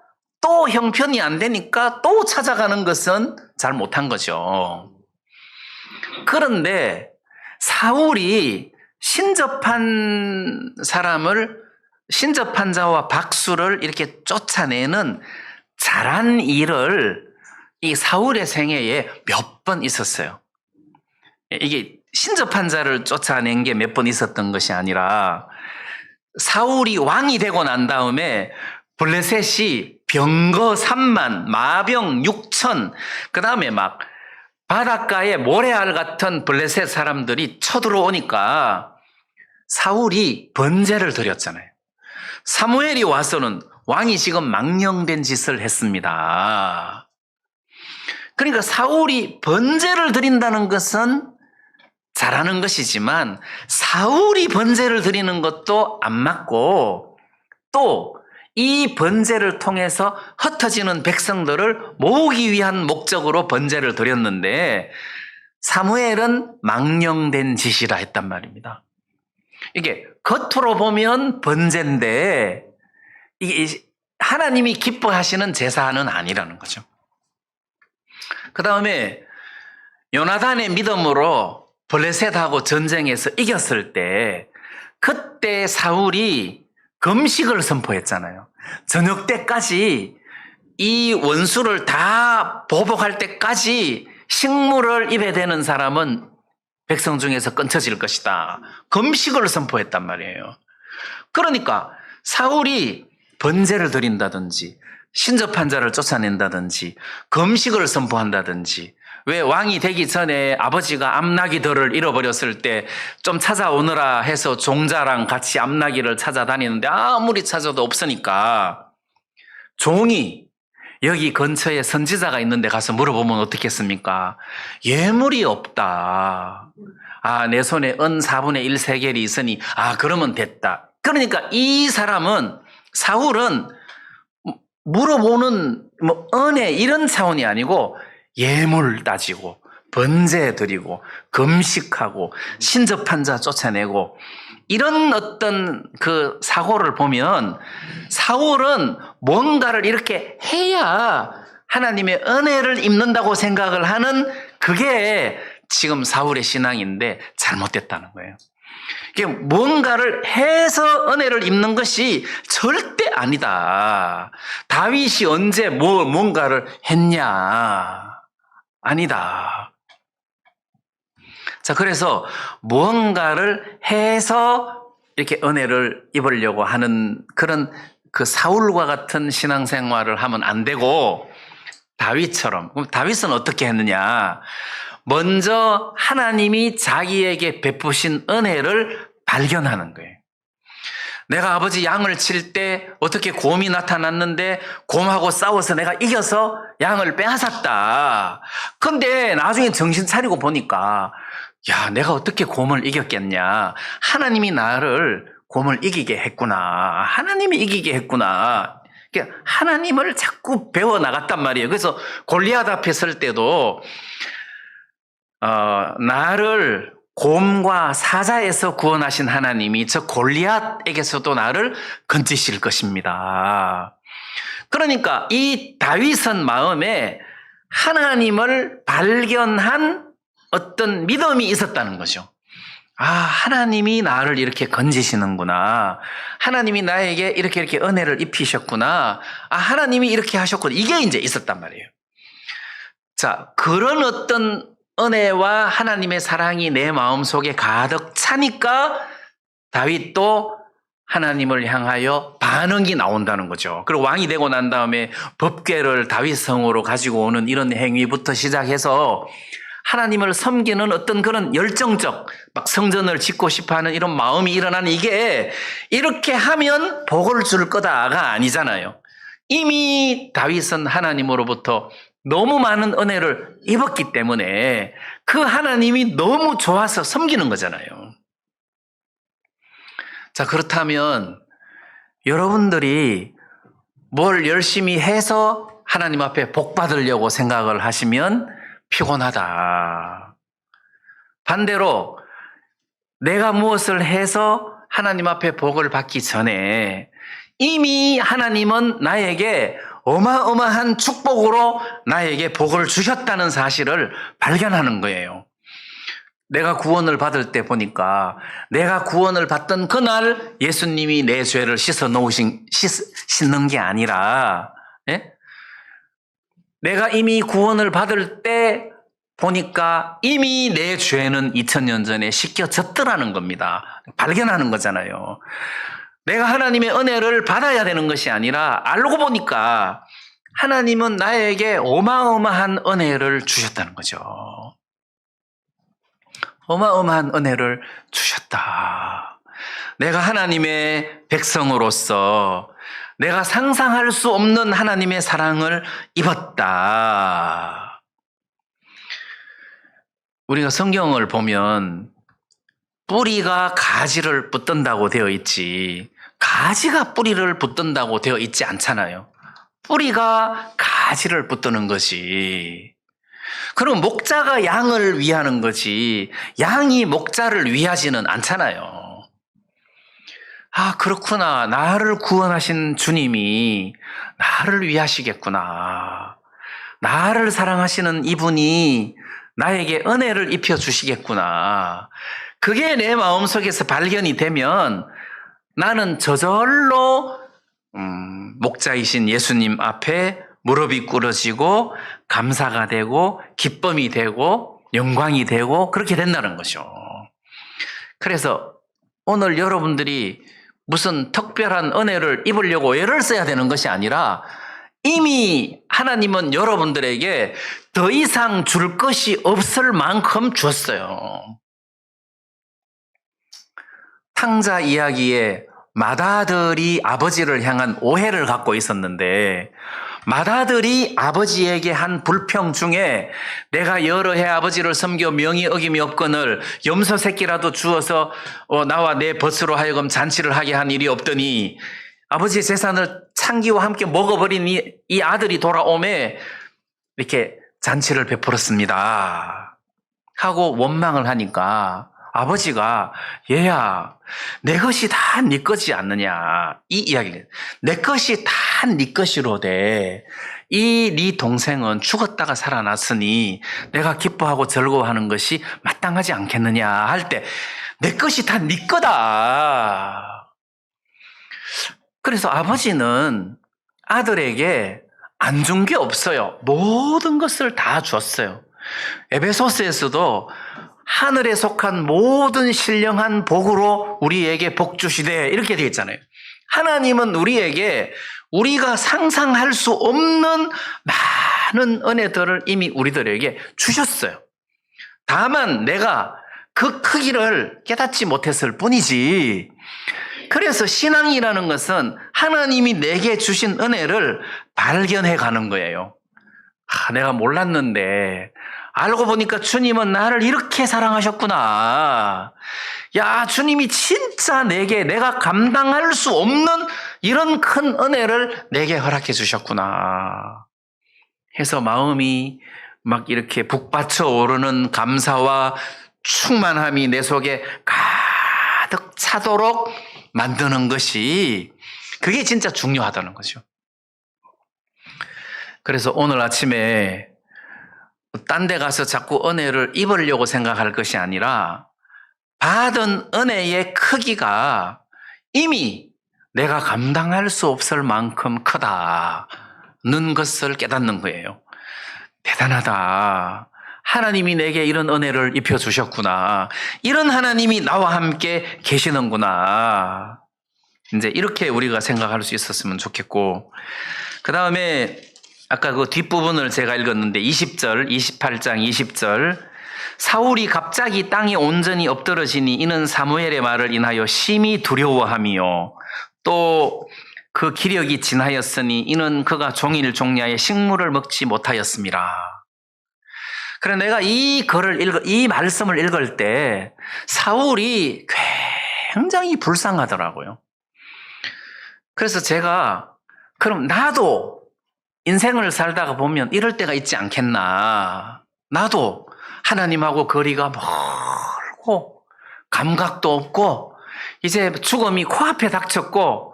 또 형편이 안 되니까 또 찾아가는 것은 잘 못한 거죠. 그런데 사울이 신접한 자와 박수를 이렇게 쫓아내는 잘한 일을 이 사울의 생애에 몇 번 있었어요. 이게 신접한 자를 쫓아낸 게 몇 번 있었던 것이 아니라 사울이 왕이 되고 난 다음에 블레셋이 병거 3만, 마병 6천, 그 다음에 막 바닷가에 모래알 같은 블레셋 사람들이 쳐들어오니까 사울이 번제를 드렸잖아요. 사무엘이 와서는 왕이 지금 망령된 짓을 했습니다. 그러니까 사울이 번제를 드린다는 것은 잘하는 것이지만 사울이 번제를 드리는 것도 안 맞고 또 이 번제를 통해서 흩어지는 백성들을 모으기 위한 목적으로 번제를 드렸는데 사무엘은 망령된 짓이라 했단 말입니다. 이게 겉으로 보면 번제인데 이게 하나님이 기뻐하시는 제사는 아니라는 거죠. 그 다음에 요나단의 믿음으로 블레셋하고 전쟁에서 이겼을 때 그때 사울이 금식을 선포했잖아요. 저녁 때까지 이 원수를 다 보복할 때까지 식물을 입에 대는 사람은 백성 중에서 끊쳐질 것이다. 금식을 선포했단 말이에요. 그러니까 사울이 번제를 드린다든지 신접한 자를 쫓아낸다든지 금식을 선포한다든지 왜 왕이 되기 전에 아버지가 암나기들을 잃어버렸을 때 좀 찾아오느라 해서 종자랑 같이 암나기를 찾아다니는데 아무리 찾아도 없으니까 종이 여기 근처에 선지자가 있는데 가서 물어보면 어떻겠습니까? 예물이 없다. 아, 내 손에 은 4분의 1 세겔이 있으니 그러면 됐다. 그러니까 이 사람은 사울은 물어보는 은혜 이런 차원이 아니고 예물 따지고 번제 드리고 금식하고 신접한 자 쫓아내고 이런 어떤 그 사고를 보면 사울은 뭔가를 이렇게 해야 하나님의 은혜를 입는다고 생각을 하는 그게 지금 사울의 신앙인데 잘못됐다는 거예요. 이게 뭔가를 해서 은혜를 입는 것이 절대 아니다. 다윗이 언제 뭔가를 했냐? 아니다. 자, 그래서 무언가를 해서 이렇게 은혜를 입으려고 하는 그런 그 사울과 같은 신앙생활을 하면 안 되고 다윗처럼. 그럼 다윗은 어떻게 했느냐? 먼저 하나님이 자기에게 베푸신 은혜를 발견하는 거예요. 내가 아버지 양을 칠 때 어떻게 곰이 나타났는데 곰하고 싸워서 내가 이겨서 양을 빼앗았다. 근데 나중에 정신 차리고 보니까 야, 내가 어떻게 곰을 이겼겠냐. 하나님이 나를 곰을 이기게 했구나. 하나님이 이기게 했구나. 하나님을 자꾸 배워나갔단 말이에요. 그래서 골리앗 앞에 설 때도 나를 곰과 사자에서 구원하신 하나님이 저 골리앗에게서도 나를 건지실 것입니다. 그러니까 이 다윗은 마음에 하나님을 발견한 어떤 믿음이 있었다는 거죠. 하나님이 나를 이렇게 건지시는구나. 하나님이 나에게 이렇게 은혜를 입히셨구나. 하나님이 이렇게 하셨구나. 이게 이제 있었단 말이에요. 자, 그런 어떤 은혜와 하나님의 사랑이 내 마음속에 가득 차니까 다윗도 하나님을 향하여 반응이 나온다는 거죠. 그리고 왕이 되고 난 다음에 법궤를 다윗성으로 가지고 오는 이런 행위부터 시작해서 하나님을 섬기는 어떤 그런 열정적 막 성전을 짓고 싶어하는 이런 마음이 일어나는, 이게 이렇게 하면 복을 줄 거다가 아니잖아요. 이미 다윗은 하나님으로부터 너무 많은 은혜를 입었기 때문에 그 하나님이 너무 좋아서 섬기는 거잖아요. 자, 그렇다면 여러분들이 뭘 열심히 해서 하나님 앞에 복 받으려고 생각을 하시면 피곤하다. 반대로 내가 무엇을 해서 하나님 앞에 복을 받기 전에 이미 하나님은 나에게 어마어마한 축복으로 나에게 복을 주셨다는 사실을 발견하는 거예요. 내가 구원을 받을 때 보니까 내가 구원을 받던 그날 예수님이 내 죄를 씻는 게 아니라, 예? 내가 이미 구원을 받을 때 보니까 이미 내 죄는 2000년 전에 씻겨졌더라는 겁니다. 발견하는 거잖아요. 내가 하나님의 은혜를 받아야 되는 것이 아니라 알고 보니까 하나님은 나에게 어마어마한 은혜를 주셨다는 거죠. 어마어마한 은혜를 주셨다. 내가 하나님의 백성으로서 내가 상상할 수 없는 하나님의 사랑을 입었다. 우리가 성경을 보면 뿌리가 가지를 붙든다고 되어 있지, 가지가 뿌리를 붙든다고 되어 있지 않잖아요. 뿌리가 가지를 붙드는 것이. 그럼 목자가 양을 위하는 거지 양이 목자를 위하지는 않잖아요. 아, 그렇구나. 나를 구원하신 주님이 나를 위하시겠구나. 나를 사랑하시는 이분이 나에게 은혜를 입혀주시겠구나. 그게 내 마음속에서 발견이 되면 나는 저절로 목자이신 예수님 앞에 무릎이 꿇어지고 감사가 되고 기쁨이 되고 영광이 되고 그렇게 된다는 거죠. 그래서 오늘 여러분들이 무슨 특별한 은혜를 입으려고 애를 써야 되는 것이 아니라 이미 하나님은 여러분들에게 더 이상 줄 것이 없을 만큼 줬어요. 탕자 이야기에 맏아들이 아버지를 향한 오해를 갖고 있었는데 맏아들이 아버지에게 한 불평 중에 내가 여러 해 아버지를 섬겨 명이 어김이 없거늘 염소 새끼라도 주어서 나와 내 벗으로 하여금 잔치를 하게 한 일이 없더니 아버지의 재산을 창기와 함께 먹어버린 이 아들이 돌아오매 이렇게 잔치를 베풀었습니다 하고 원망을 하니까 아버지가 얘야 내 것이 다 네 것이 않느냐 이 이야기를, 내 것이 다 네 것이로되 이 네 동생은 죽었다가 살아났으니 내가 기뻐하고 즐거워하는 것이 마땅하지 않겠느냐 할 때 내 것이 다 네 거다. 그래서 아버지는 아들에게 안 준 게 없어요. 모든 것을 다 줬어요. 에베소서에서도 하늘에 속한 모든 신령한 복으로 우리에게 복 주시되 이렇게 되어 있잖아요. 하나님은 우리에게 우리가 상상할 수 없는 많은 은혜들을 이미 우리들에게 주셨어요. 다만 내가 그 크기를 깨닫지 못했을 뿐이지. 그래서 신앙이라는 것은 하나님이 내게 주신 은혜를 발견해 가는 거예요. 내가 몰랐는데 알고 보니까 주님은 나를 이렇게 사랑하셨구나. 야, 주님이 진짜 내게 내가 감당할 수 없는 이런 큰 은혜를 내게 허락해 주셨구나. 해서 마음이 막 이렇게 북받쳐 오르는 감사와 충만함이 내 속에 가득 차도록 만드는 것이 그게 진짜 중요하다는 거죠. 그래서 오늘 아침에 딴 데 가서 자꾸 은혜를 입으려고 생각할 것이 아니라 받은 은혜의 크기가 이미 내가 감당할 수 없을 만큼 크다는 것을 깨닫는 거예요. 대단하다. 하나님이 내게 이런 은혜를 입혀주셨구나. 이런 하나님이 나와 함께 계시는구나. 이제 이렇게 우리가 생각할 수 있었으면 좋겠고, 그 다음에 아까 그 뒷부분을 제가 읽었는데 20절, 28장 20절, 사울이 갑자기 땅에 온전히 엎드러지니 이는 사무엘의 말을 인하여 심히 두려워하며 또 그 기력이 지나였으니 이는 그가 종일 종야의 식물을 먹지 못하였음이라. 그래 내가 이 말씀을 읽을 때 사울이 굉장히 불쌍하더라고요. 그래서 제가 그럼 나도 인생을 살다가 보면 이럴 때가 있지 않겠나. 나도 하나님하고 거리가 멀고 감각도 없고 이제 죽음이 코앞에 닥쳤고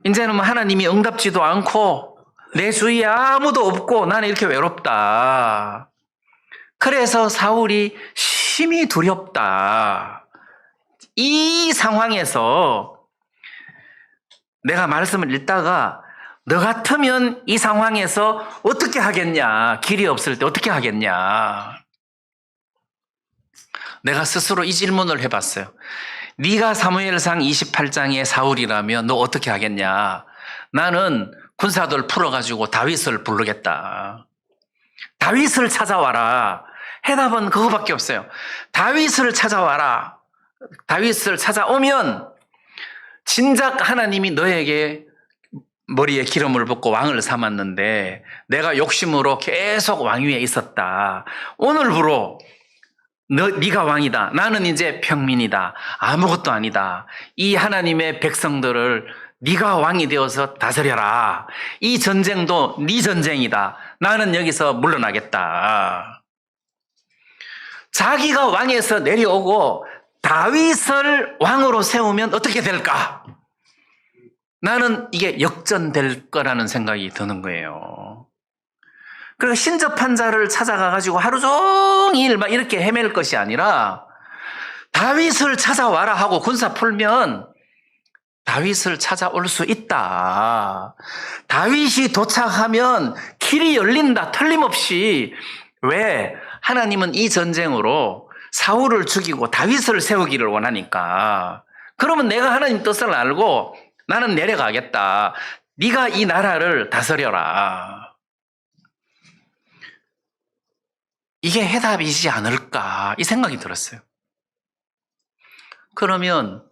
이제는 하나님이 응답지도 않고 내 주위에 아무도 없고 나는 이렇게 외롭다. 그래서 사울이 심히 두렵다. 이 상황에서 내가 말씀을 읽다가 너 같으면 이 상황에서 어떻게 하겠냐. 길이 없을 때 어떻게 하겠냐. 내가 스스로 이 질문을 해봤어요. 네가 사무엘상 28장의 사울이라면 너 어떻게 하겠냐. 나는 군사들 풀어가지고 다윗을 부르겠다. 다윗을 찾아와라. 해답은 그거밖에 없어요. 다윗을 찾아와라. 다윗을 찾아오면 진작 하나님이 너에게 머리에 기름을 붓고 왕을 삼았는데 내가 욕심으로 계속 왕위에 있었다. 오늘부로 네가 왕이다. 나는 이제 평민이다. 아무것도 아니다. 이 하나님의 백성들을 네가 왕이 되어서 다스려라. 이 전쟁도 네 전쟁이다. 나는 여기서 물러나겠다. 자기가 왕에서 내려오고 다윗을 왕으로 세우면 어떻게 될까? 나는 이게 역전될 거라는 생각이 드는 거예요. 그리고 신접한 자를 찾아가가지고 하루 종일 막 이렇게 헤맬 것이 아니라 다윗을 찾아와라 하고 군사 풀면 다윗을 찾아올 수 있다. 다윗이 도착하면 길이 열린다. 틀림없이. 왜? 하나님은 이 전쟁으로 사울을 죽이고 다윗을 세우기를 원하니까. 그러면 내가 하나님 뜻을 알고 나는 내려가겠다. 네가 이 나라를 다스려라. 이게 해답이지 않을까 이 생각이 들었어요. 그러면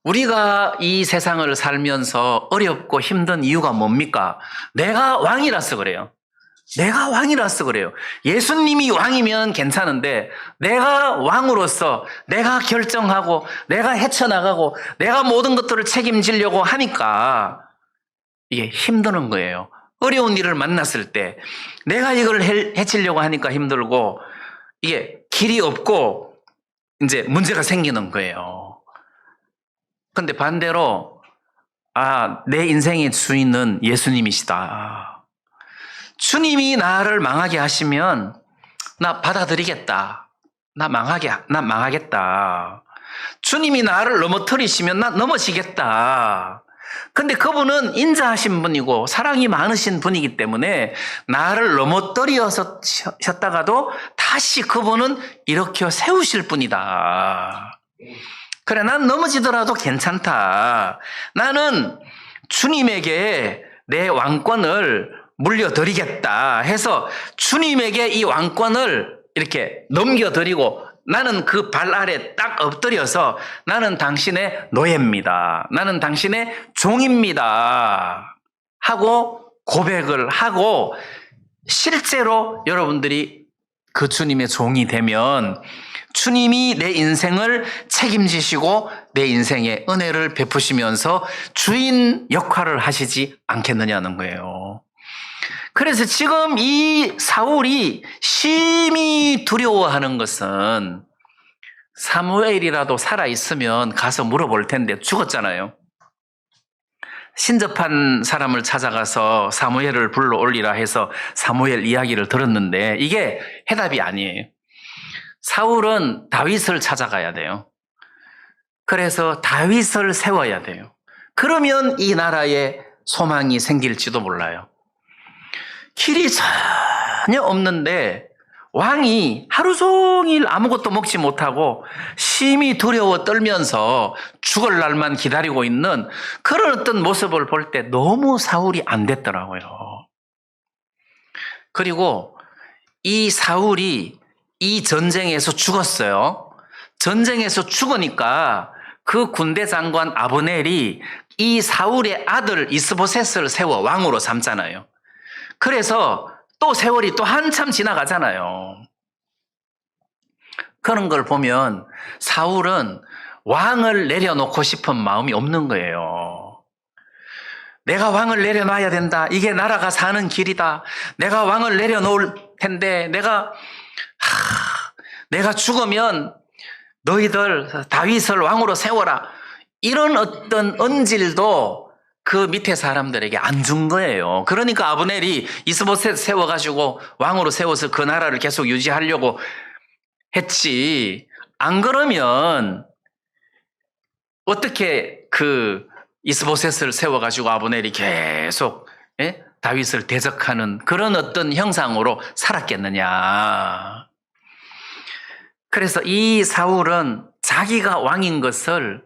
우리가 이 세상을 살면서 어렵고 힘든 이유가 뭡니까? 내가 왕이라서 그래요. 내가 왕이라서 그래요. 예수님이 왕이면 괜찮은데 내가 왕으로서 내가 결정하고 내가 헤쳐나가고 내가 모든 것들을 책임지려고 하니까 이게 힘드는 거예요. 어려운 일을 만났을 때 내가 이걸 해치려고 하니까 힘들고 이게 길이 없고 이제 문제가 생기는 거예요. 근데 반대로 내 인생의 주인은 예수님이시다. 주님이 나를 망하게 하시면 나 받아들이겠다. 나 망하겠다. 주님이 나를 넘어뜨리시면 나 넘어지겠다. 근데 그분은 인자하신 분이고 사랑이 많으신 분이기 때문에 나를 넘어뜨리셨다가도 다시 그분은 일으켜 세우실 분이다. 그래, 난 넘어지더라도 괜찮다. 나는 주님에게 내 왕권을 물려드리겠다 해서 주님에게 이 왕권을 이렇게 넘겨드리고 나는 그 발 아래 딱 엎드려서 나는 당신의 노예입니다. 나는 당신의 종입니다. 하고 고백을 하고 실제로 여러분들이 그 주님의 종이 되면 주님이 내 인생을 책임지시고 내 인생에 은혜를 베푸시면서 주인 역할을 하시지 않겠느냐는 거예요. 그래서 지금 이 사울이 심히 두려워하는 것은 사무엘이라도 살아있으면 가서 물어볼 텐데 죽었잖아요. 신접한 사람을 찾아가서 사무엘을 불러올리라 해서 사무엘 이야기를 들었는데 이게 해답이 아니에요. 사울은 다윗을 찾아가야 돼요. 그래서 다윗을 세워야 돼요. 그러면 이 나라에 소망이 생길지도 몰라요. 길이 전혀 없는데 왕이 하루 종일 아무것도 먹지 못하고 심히 두려워 떨면서 죽을 날만 기다리고 있는 그런 어떤 모습을 볼 때 너무 사울이 안 됐더라고요. 그리고 이 사울이 이 전쟁에서 죽었어요. 전쟁에서 죽으니까 그 군대 장관 아브넬이 이 사울의 아들 이스보셋을 세워 왕으로 삼잖아요. 그래서 또 세월이 또 한참 지나가잖아요. 그런 걸 보면 사울은 왕을 내려놓고 싶은 마음이 없는 거예요. 내가 왕을 내려놔야 된다. 이게 나라가 사는 길이다. 내가 왕을 내려놓을 텐데 내가 죽으면 너희들 다윗을 왕으로 세워라. 이런 어떤 언질도 그 밑에 사람들에게 안 준 거예요. 그러니까 아브넬이 이스보셋 세워가지고 왕으로 세워서 그 나라를 계속 유지하려고 했지. 안 그러면 어떻게 그 이스보셋을 세워가지고 아브넬이 계속 다윗을 대적하는 그런 어떤 형상으로 살았겠느냐. 그래서 이 사울은 자기가 왕인 것을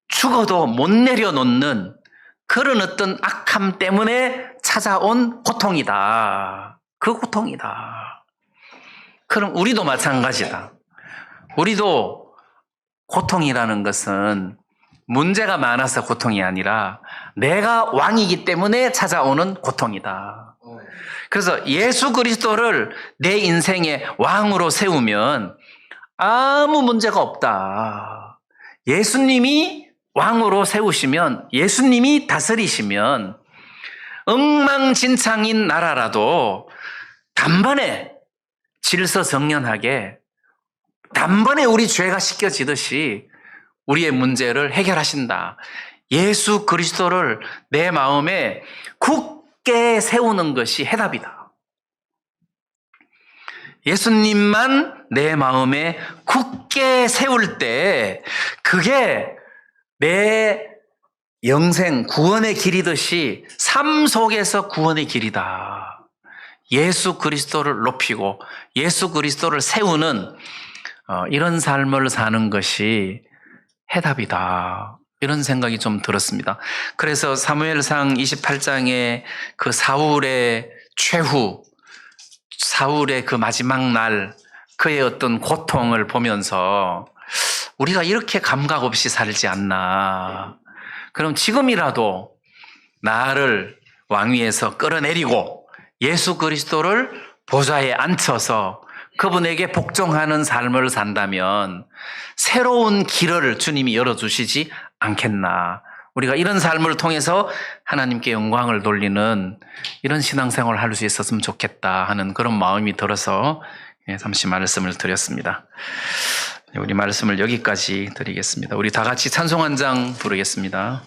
죽어도 못 내려놓는 그런 어떤 악함 때문에 찾아온 고통이다. 그 고통이다. 그럼 우리도 마찬가지다. 우리도 고통이라는 것은 문제가 많아서 고통이 아니라 내가 왕이기 때문에 찾아오는 고통이다. 그래서 예수 그리스도를 내 인생의 왕으로 세우면 아무 문제가 없다. 예수님이 왕으로 세우시면, 예수님이 다스리시면 엉망진창인 나라라도 단번에 질서정연하게 단번에 우리 죄가 씻겨지듯이 우리의 문제를 해결하신다. 예수 그리스도를 내 마음에 굳게 세우는 것이 해답이다. 예수님만 내 마음에 굳게 세울 때 그게 내 영생 구원의 길이듯이 삶 속에서 구원의 길이다. 예수 그리스도를 높이고 예수 그리스도를 세우는 이런 삶을 사는 것이 해답이다. 이런 생각이 좀 들었습니다. 그래서 사무엘상 28장에 그 사울의 최후, 사울의 그 마지막 날 그의 어떤 고통을 보면서 우리가 이렇게 감각 없이 살지 않나. 그럼 지금이라도 나를 왕위에서 끌어내리고 예수 그리스도를 보좌에 앉혀서 그분에게 복종하는 삶을 산다면 새로운 길을 주님이 열어주시지 않겠나. 우리가 이런 삶을 통해서 하나님께 영광을 돌리는 이런 신앙생활을 할 수 있었으면 좋겠다 하는 그런 마음이 들어서 잠시 말씀을 드렸습니다. 우리 말씀을 여기까지 드리겠습니다. 우리 다 같이 찬송 한 장 부르겠습니다.